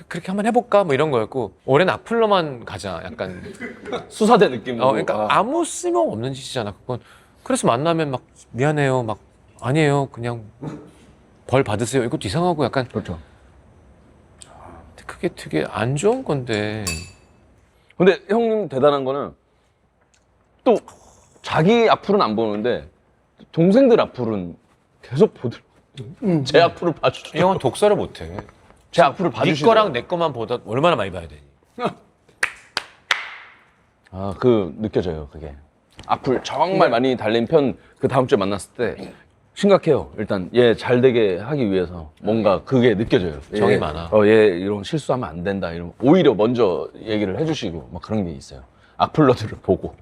그렇게 한번 해볼까 뭐 이런 거였고, 올해는 악플러만 가자 약간. 수사대 느낌으로. 그러니까 아무 쓸모 없는 짓이잖아 그건. 그래서 만나면 막 미안해요, 막 아니에요, 그냥 벌 받으세요, 이것도 이상하고 약간. 그렇죠. 그게 되게 안 좋은 건데. 근데 형님 대단한 거는 또 자기 악플은 안 보는데 동생들 악플은 계속 보더라고요. 제 악플을 이 봐주죠. 형은 독서를 못해. 제 악플을 네 봐주시죠. 거랑 내 거만 보다 얼마나 많이 봐야 되니. 느껴져요, 그게. 악플 정말 많이 달린 편 그 다음 주에 만났을 때 심각해요. 일단 얘 잘 되게 하기 위해서 뭔가 그게 느껴져요. 정이 많아. 얘 이런 실수하면 안 된다. 이런 오히려 먼저 얘기를 해주시고 막 그런 게 있어요. 악플러들을 보고.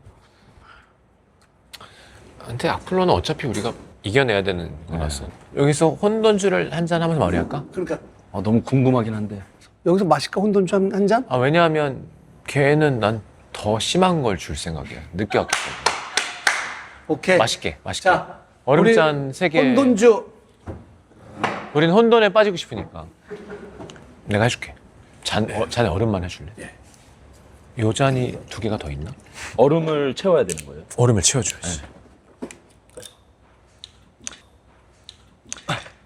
근데 악플러는 어차피 우리가 이겨내야 되는 거라서. 여기서 혼돈주를 한 잔 하면서 마무리할까? 그러니까 너무 궁금하긴 한데. 여기서 맛있게 혼돈주 한 잔? 왜냐하면 걔는 난 더 심한 걸 줄 생각이야. 늦게 왔기 때문에. 오케이. 맛있게. 자, 얼음잔 3개. 혼돈주. 우린 혼돈에 빠지고 싶으니까 내가 해줄게. 잔에 얼음만 해줄래? 요 잔이 2개가 더 있나? 얼음을 채워야 되는 거예요. 얼음을 채워줘야지.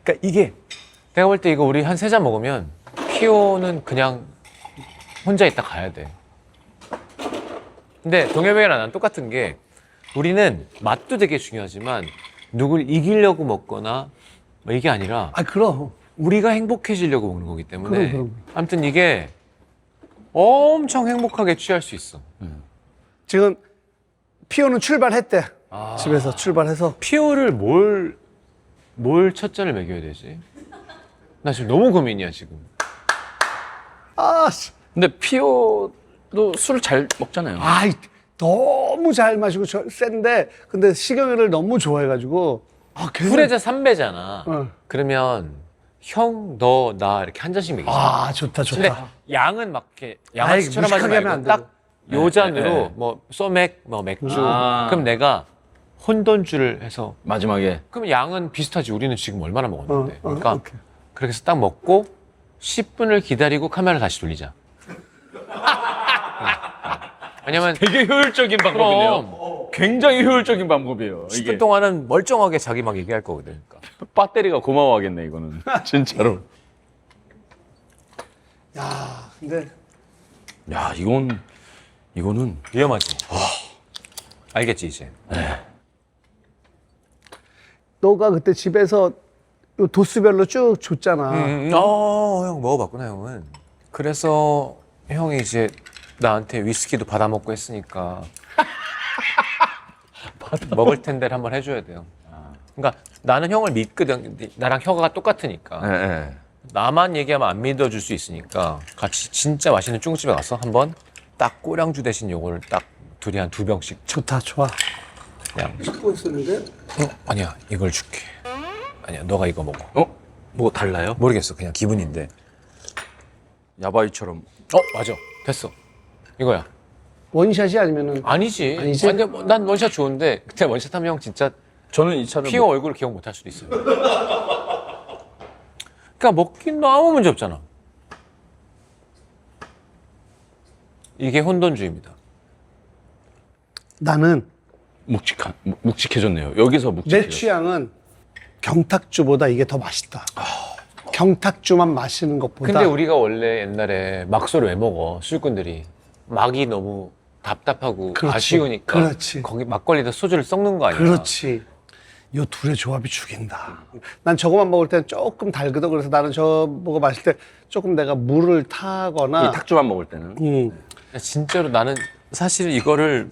그러니까 이게 내가 볼 때 이거 우리 한 3잔 먹으면 키오는 그냥 혼자 있다 가야 돼. 근데 동해병이랑 난 똑같은 게, 우리는 맛도 되게 중요하지만 누굴 이기려고 먹거나 뭐 이게 아니라 그럼. 우리가 행복해지려고 먹는 거기 때문에. 그럼. 아무튼 이게 엄청 행복하게 취할 수 있어. 지금 피오는 출발했대. 집에서 출발해서. 피오를 뭘 첫 잔을 먹여야 되지? 나 지금 너무 고민이야 지금. 근데 피오도 술을 잘 먹잖아요. 너무 잘 마시고 센데, 근데 시경이를 너무 좋아해가지고 아, 걔는- 후레자 3배잖아. 어. 그러면 형, 너, 나 이렇게 한 잔씩 먹이잖아. 아, 좋다, 근데 좋다. 양은 막 이렇게 아이, 양아치처럼 하지 무식하게 하면 안 말고 딱 요잔으로 네. 뭐 소맥, 뭐 맥주. 아. 그럼 내가 혼돈주를 해서 마지막에 그럼 양은 비슷하지. 우리는 지금 얼마나 먹었는데. 그러니까 오케이. 그렇게 해서 딱 먹고 10분을 기다리고 카메라 다시 돌리자. 왜냐면 되게 효율적인 방법이네요. 굉장히 효율적인 방법이에요. 10분 동안은 멀쩡하게 자기 막 얘기할 거거든. 그러니까. 배터리가 고마워하겠네 이거는. 진짜로. 야, 근데 야 이거는 위험하지. 알겠지 이제. 너가 그때 집에서 요 도수별로 쭉 줬잖아. 형 먹어봤구나 형은. 그래서 형이 이제 나한테 위스키도 받아 먹고 했으니까 먹을 텐데를 한번 해줘야 돼요. 그러니까 나는 형을 믿거든. 근데 나랑 혀가 똑같으니까 네. 나만 얘기하면 안 믿어줄 수 있으니까 같이 진짜 맛있는 중국집에 가서 한번 딱 꼬량주 대신 요거를 딱 둘이 한 2병씩 좋다, 좋아. 그냥 찍고 있었는데? 아니야 이걸 줄게. 아니야 너가 이거 먹어. 어? 뭐 달라요? 모르겠어 그냥 기분인데. 야바이처럼. 맞아 됐어 이거야. 원샷이 아니면은 아니지. 아니지? 근데 난 원샷 좋은데 그때 원샷 하면 형 진짜 저는 이 차를 피어 얼굴을 기억 못 할 수도 있어요. 그러니까 먹긴 아무 문제 없잖아. 이게 혼돈주의입니다. 나는 묵직해졌네요. 여기서 내 묵직해졌어요. 취향은 경탁주보다 이게 더 맛있다. 경탁주만 마시는 것보다. 근데 우리가 원래 옛날에 막소를 왜 먹어? 술꾼들이 막이 너무 답답하고 그렇지. 아쉬우니까 그렇지. 거기 막걸리에다 소주를 섞는 거 아니야? 그렇지. 요 둘의 조합이 죽인다. 난 저거만 먹을 때는 조금 달거든. 그래서 나는 저거 마실 때 조금 내가 물을 타거나. 이 탁주만 먹을 때는. 진짜로 나는 사실 이거를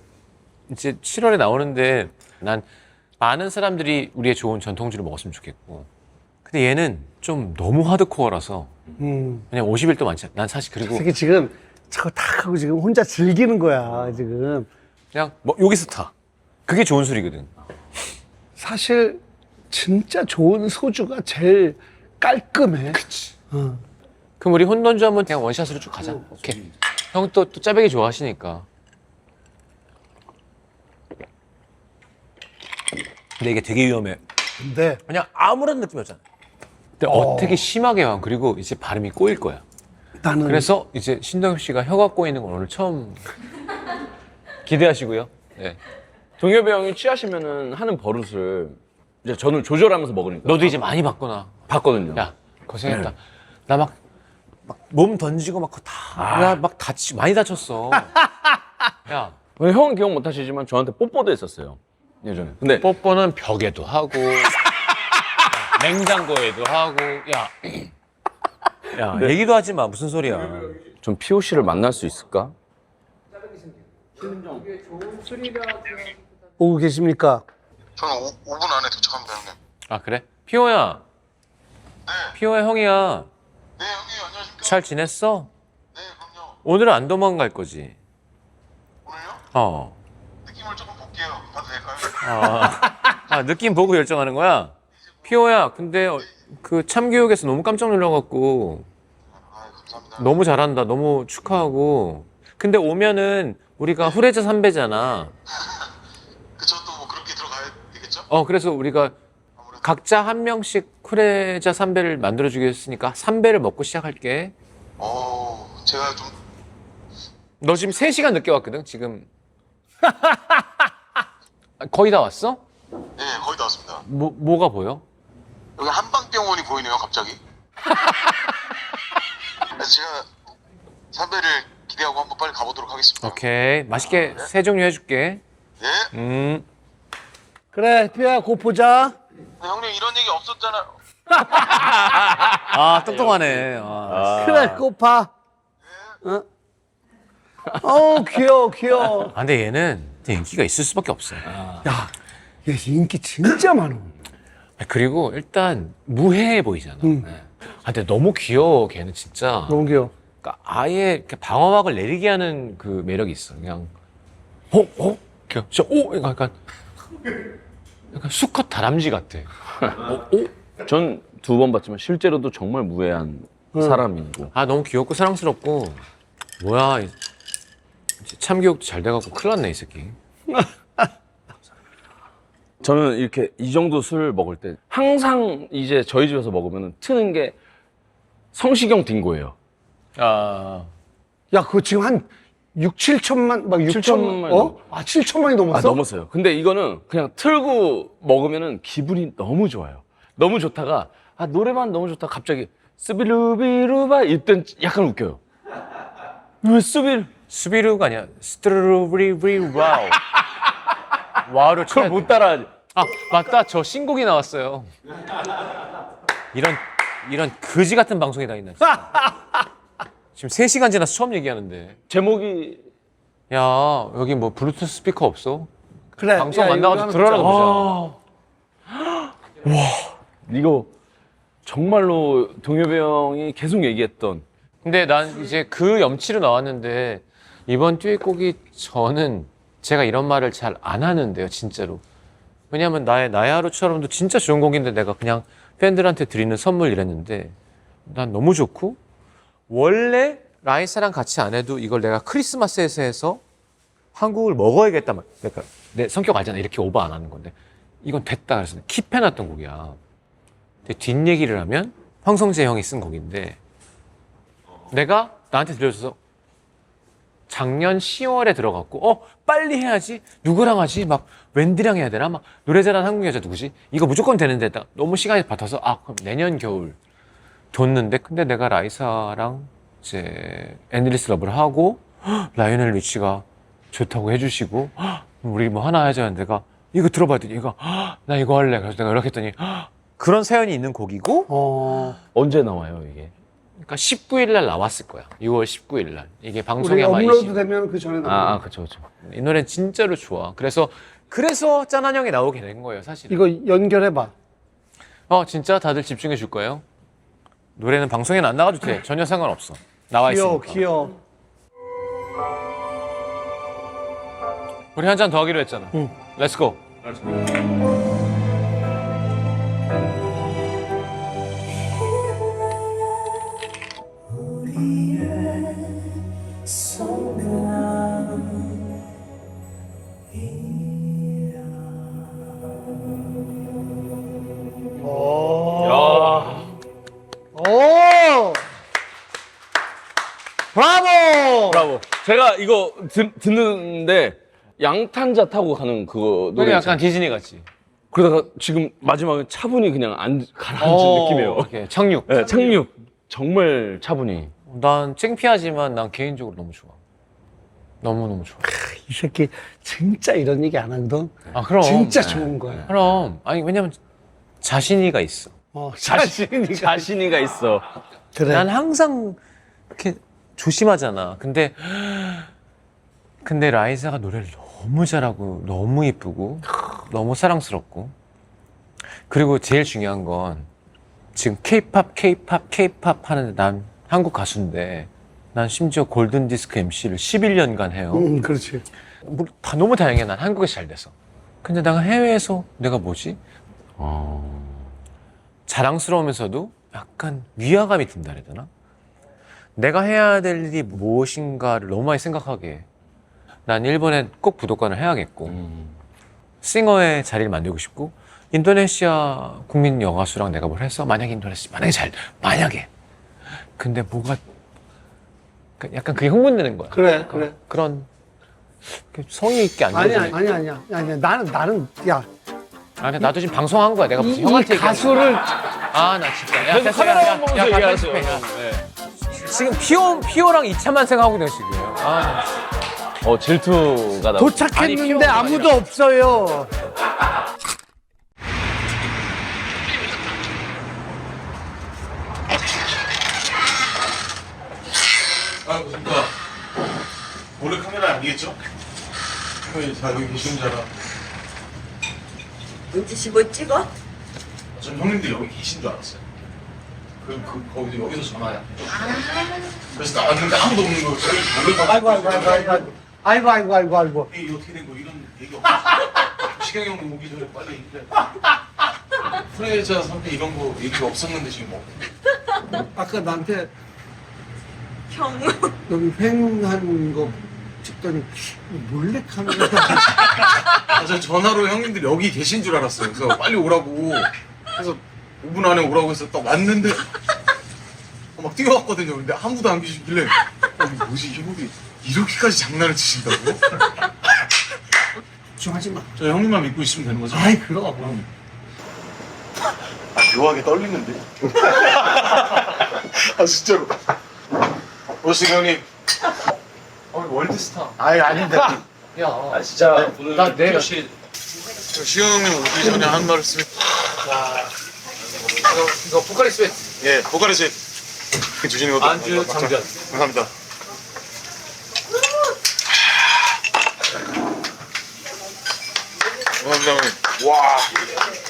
이제 7월에 나오는데 난 많은 사람들이 우리의 좋은 전통주를 먹었으면 좋겠고 근데 얘는 좀 너무 하드코어라서 왜냐면 50일도 많지 않아. 난 사실 그리고 특히 지금 저거 딱 하고 지금 혼자 즐기는 거야, 지금. 그냥 뭐 여기서 타. 그게 좋은 술이거든. 사실 진짜 좋은 소주가 제일 깔끔해. 그치. 그럼 우리 혼돈주 한번 그냥 원샷으로 쭉 가자. 오케이. 형 또 짜배기 좋아하시니까. 근데 이게 되게 위험해. 근데 그냥 아무런 느낌이 없잖아. 근데 어떻게 심하게 와. 그리고 이제 발음이 꼬일 거야. 나는 그래서 이제 신동엽 씨가 혀가 꼬이는 건 오늘 처음 기대하시고요. 네. 동엽이 형이 취하시면은 하는 버릇을 이제 저는 조절하면서 먹으니까. 너도 이제 많이 봤구나. 봤거든요. 야 고생했다. 나 막 몸 던지고 막 다, 야, 막 많이 다쳤어. 야 형은 기억 못 하시지만 저한테 뽀뽀도 했었어요. 예전에. 근데 뽀뽀는 벽에도 하고 냉장고에도 하고 야 얘기도 하지 마 무슨 소리야. 전 POC를 만날 수 있을까? 오고 계십니까? 저는 5분 안에 도착합니다, 형님. 아 그래? 피오야. 피오야 형이야. 네, 형님, 안녕하십니까? 잘 지냈어? 네, 그럼요. 오늘은 안 도망갈 거지? 오늘요? 느낌을 조금 볼게요. 봐도 될까요? 느낌 보고 결정하는 거야? 피오야 근데 그 참교육에서 너무 깜짝 놀라갖고 아, 감사합니다. 너무 잘한다. 너무 축하하고. 근데 오면은 우리가 후레자 3배잖아. 그쵸, 또 뭐 그렇게 들어가야 되겠죠? 그래서 우리가 각자 한 명씩 후레자 3배를 만들어주기로 했으니까 3배를 먹고 시작할게. 제가 좀, 너 지금 3시간 늦게 왔거든, 지금. 거의 다 왔어? 네, 거의 다 왔습니다. 뭐가 보여? 여기 한방병원이 보이네요, 갑자기. 그래서 제가 선배를 기대하고 한번 빨리 가보도록 하겠습니다. 오케이. 맛있게 세 종류 해줄게. 예? 그래, 피야, 고 보자. 형님, 이런 얘기 없었잖아요. 똑똑하네. 그래, 고 봐. 귀여워, 귀여워. 근데 얘는 인기가 있을 수밖에 없어. 야, 얘 인기 진짜 많아. 그리고 일단 무해해 보이잖아. 네. 근데 너무 귀여워, 걔는 진짜. 너무 귀여워. 그러니까 아예 이렇게 방어막을 내리게 하는 그 매력이 있어. 그냥, 이렇게, 진짜, 약간. 약간 수컷 다람쥐 같아. 전 2번 봤지만 실제로도 정말 무해한 사람이고. 아 너무 귀엽고 사랑스럽고 뭐야 참교육도 잘 돼갖고 큰일 났네 이 새끼. 저는 이렇게 이 정도 술 먹을 때 항상 이제 저희 집에서 먹으면 트는 게 성시경 딩고예요. 아 야, 그거 지금 한 6, 7천만, 막 6천만, 어? 아, 7천만이 넘었어? 아, 넘었어요. 근데 이거는 그냥 틀고 먹으면은 기분이 너무 좋아요. 너무 좋다가 아 노래만 너무 좋다 갑자기 스비루비루바 이땐 약간 웃겨요. 왜 스비루가 아니야 스트루브리브리 와우. 와우를 쳐야 그걸 돼. 못 따라하지. 아 맞다 저 신곡이 나왔어요. 이런 거지 같은 방송이 다 있나 진짜. 지금 3시간 지나서 처음 얘기하는데 제목이 야 여기 뭐 블루투스 스피커 없어? 그래. 방송 야, 만나가지고 이거 들어라고 하나 보자. 이거 정말로 동엽이 형이 계속 얘기했던 근데 난 이제 그 염치로 나왔는데 이번 듀엣곡이 저는 제가 이런 말을 잘 안 하는데요 진짜로. 왜냐면 나의 하루처럼도 진짜 좋은 곡인데 내가 그냥 팬들한테 드리는 선물 이랬는데 난 너무 좋고 원래 라이사랑 같이 안 해도 이걸 내가 크리스마스에서 해서 한국을 먹어야겠다. 그러니까 내 성격 알잖아. 이렇게 오버 안 하는 건데 이건 됐다. 그래서 킵해놨던 곡이야. 근데 뒷얘기를 하면 황성재 형이 쓴 곡인데 내가 나한테 들려줘서 작년 10월에 들어갔고 빨리 해야지. 누구랑 하지? 막 웬디랑 해야 되나? 막 노래 잘하는 한국 여자 누구지? 이거 무조건 되는데 너무 시간이 바빠서 그럼 내년 겨울 뒀는데 근데 내가 라이사랑 이제 엔드리스 러브를 하고 라이오넬 리치가 좋다고 해주시고 우리 뭐 하나 하자 했는데 내가 이거 들어봐야 돼. 얘가 나 이거 할래. 그래서 내가 연락했더니 그런 사연이 있는 곡이고 언제 나와요 이게? 그러니까 19일 날 나왔을 거야. 6월 19일 날. 이게 방송에 우리 아마 업로드 되면 그 전에 나와. 그쵸. 이 노래는 진짜로 좋아. 그래서 짠한 형이 나오게 된 거예요, 사실. 이거 연결해봐. 진짜 다들 집중해 줄 거예요? 노래는 방송에는 안 나가도 돼. 전혀 상관없어. 나와 있으니까. 귀여워. 우리 한 잔 더 하기로 했잖아. 응. 렛츠고. 오! 브라보! 브라보. 제가 이거 듣는데 양탄자 타고 가는 그거 노래 노래 약간 있잖아요. 디즈니 같지? 그러다가 지금 마지막에 차분히 그냥 가라앉은 느낌이에요. 이렇게 착륙. 네, 착륙. 정말 차분히. 난 창피하지만 난 개인적으로 너무 좋아. 너무너무 좋아. 이 새끼 진짜 이런 얘기 안 하거든. 그럼. 진짜 좋은 거야. 그럼. 아니, 왜냐면 자신이가 있어. 자신이가 있어. 그래. 난 항상 이렇게 조심하잖아. 근데 라이사가 노래를 너무 잘하고 너무 이쁘고 너무 사랑스럽고 그리고 제일 중요한 건 지금 K-팝 하는데 난 한국 가수인데 난 심지어 골든디스크 MC를 11년간 해요. 그렇지. 다 너무 다행이야. 난 한국에서 잘 돼서. 근데 내가 해외에서 내가 뭐지? 자랑스러우면서도 약간 위화감이 든다 해야 되나? 내가 해야 될 일이 무엇인가를 너무 많이 생각하게 해. 난 일본에 꼭 부도관을 해야겠고 싱어의 자리를 만들고 싶고 인도네시아 국민 여가수랑 내가 뭘 해서 만약에 만약에 근데 뭐가 약간 그게 흥분되는 거야. 그래. 그런 성의 있게 안 아니야. 되는 나는 야, 근데 나도 지금 방송한 거야. 내가 무슨 이 형한테 가수를 나 진짜. 야, 계속 카메라만 보면서 야, 얘기하세요. 편집해. 지금 피오랑 2차만 생각하고 있는 지금. 질투가 나고. 도착했는데 아무도 없어요. 그러니까 몰래 카메라 아니겠죠? 자 여기 계시는 줄 알아. 은지 씨 뭐 찍어? 전 형님들 여기 계신 줄 알았어요. 거기서 여기서 전화야. 그래서 딱 왔는데 아무도 없는 거. 저희 몰래 아이고. 이게 어떻게 된 거 이런 얘기 없었어요. 시경이 형 오기 전에 빨리 프레자 선배 이런 거 얘기 없었는데 지금 뭐. 아까 나한테 형. 여기 횡한 거 찍더니 몰래 카메라. 아, 저 전화로 형님들 여기 계신 줄 알았어요. 그래서 빨리 오라고. 그래서 5분 안에 오라고 해서 딱 왔는데 막 뛰어왔거든요. 근데 아무도 안 계시길래 이거 뭐지 형님이 이렇게까지 장난을 치신다고? 좀 하지 마. 저 형님만 믿고 있으면 되는 거죠? 아이 그럼. 묘하게 떨리는데? 아 진짜로. 오시경 형님. 월드스타. 아이 아닌데. 야, 진짜 오늘 나 내일 시경 형님 오기 전에 한 말씀. 이거 포카리 스웨트. 예, 보카리스 주시는 것도 안주 장전. 감사합니다. 감사합니다 형님. 와,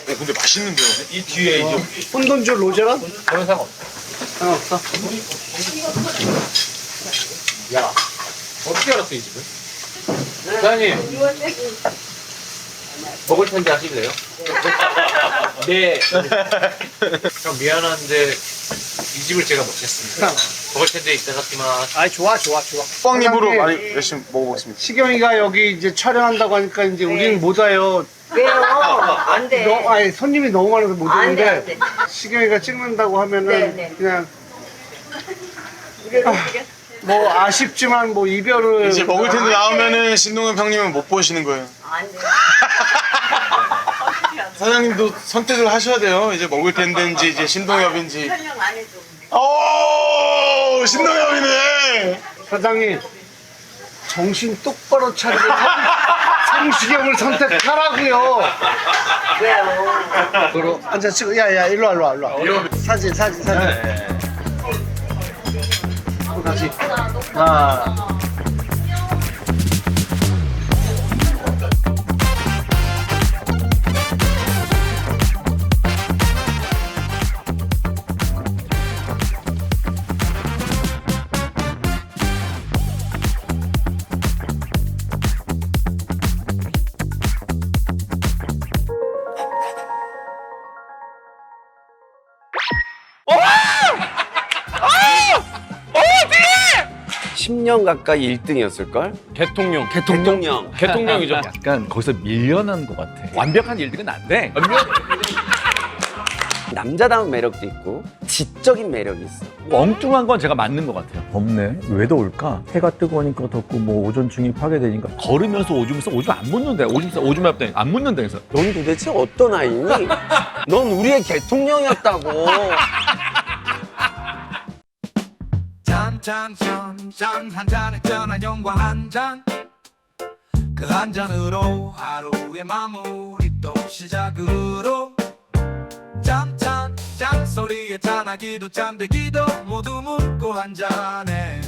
근데 맛있는데요? 이 뒤에 이제 혼돈줄 로제란? 그런 상관없어. 상관없어. 야, 어떻게 알았어 이 집을? 사장님 먹을 텐데 하실래요? 네. 형 미안한데 이 집을 제가 먹겠습니다. 먹을 텐데 이따가지만. 아이 좋아. 빵 입으로 사장님. 많이 열심히 먹어보겠습니다. 시경이가 여기 이제 촬영한다고 하니까 이제 우리는 못 와요. 왜요? 안 돼. 아니 손님이 너무 많아서 못 안 돼, 오는데 안 돼. 시경이가 찍는다고 하면은 네, 네. 그냥 우리가 뭐 아쉽지만 뭐 이별을 이제 먹을 텐데 나오면은 신동엽 형님은 못 보시는 거예요. 안 돼. 사장님도 선택을 하셔야 돼요. 이제 먹을 텐데인지 이제 신동엽인지. 설명 안 해줘. 오, 신동엽이네. 사장님 정신 똑바로 차리고 성시경을 선택하라고요. 왜요? 그럼 앉아 찍어. 야야 일로 와. 사진. 또 다시. 하나. 십 년 가까이 1등이었을걸? 대통령. 대통령이죠. 약간 거기서 밀려난 것 같아. 완벽한 1등은 안 돼. 남자다운 매력도 있고 지적인 매력이 있어. 엉뚱한 건 제가 맞는 것 같아요. 덥네. 왜 더울까? 해가 뜨거우니까 덥고 뭐 오존층이 파괴되니까 걸으면서 오줌 안 묻는데 오줌 했더니 안 묻는다 해서 넌 도대체 어떤 아이니? 넌 우리의 대통령이었다고. 짠 한 잔에 짠한 영광 한 잔 그 한 잔으로 하루의 마무리 또 시작으로 짠 소리에 짠하기도 짠되기도 모두 묻고 한 잔에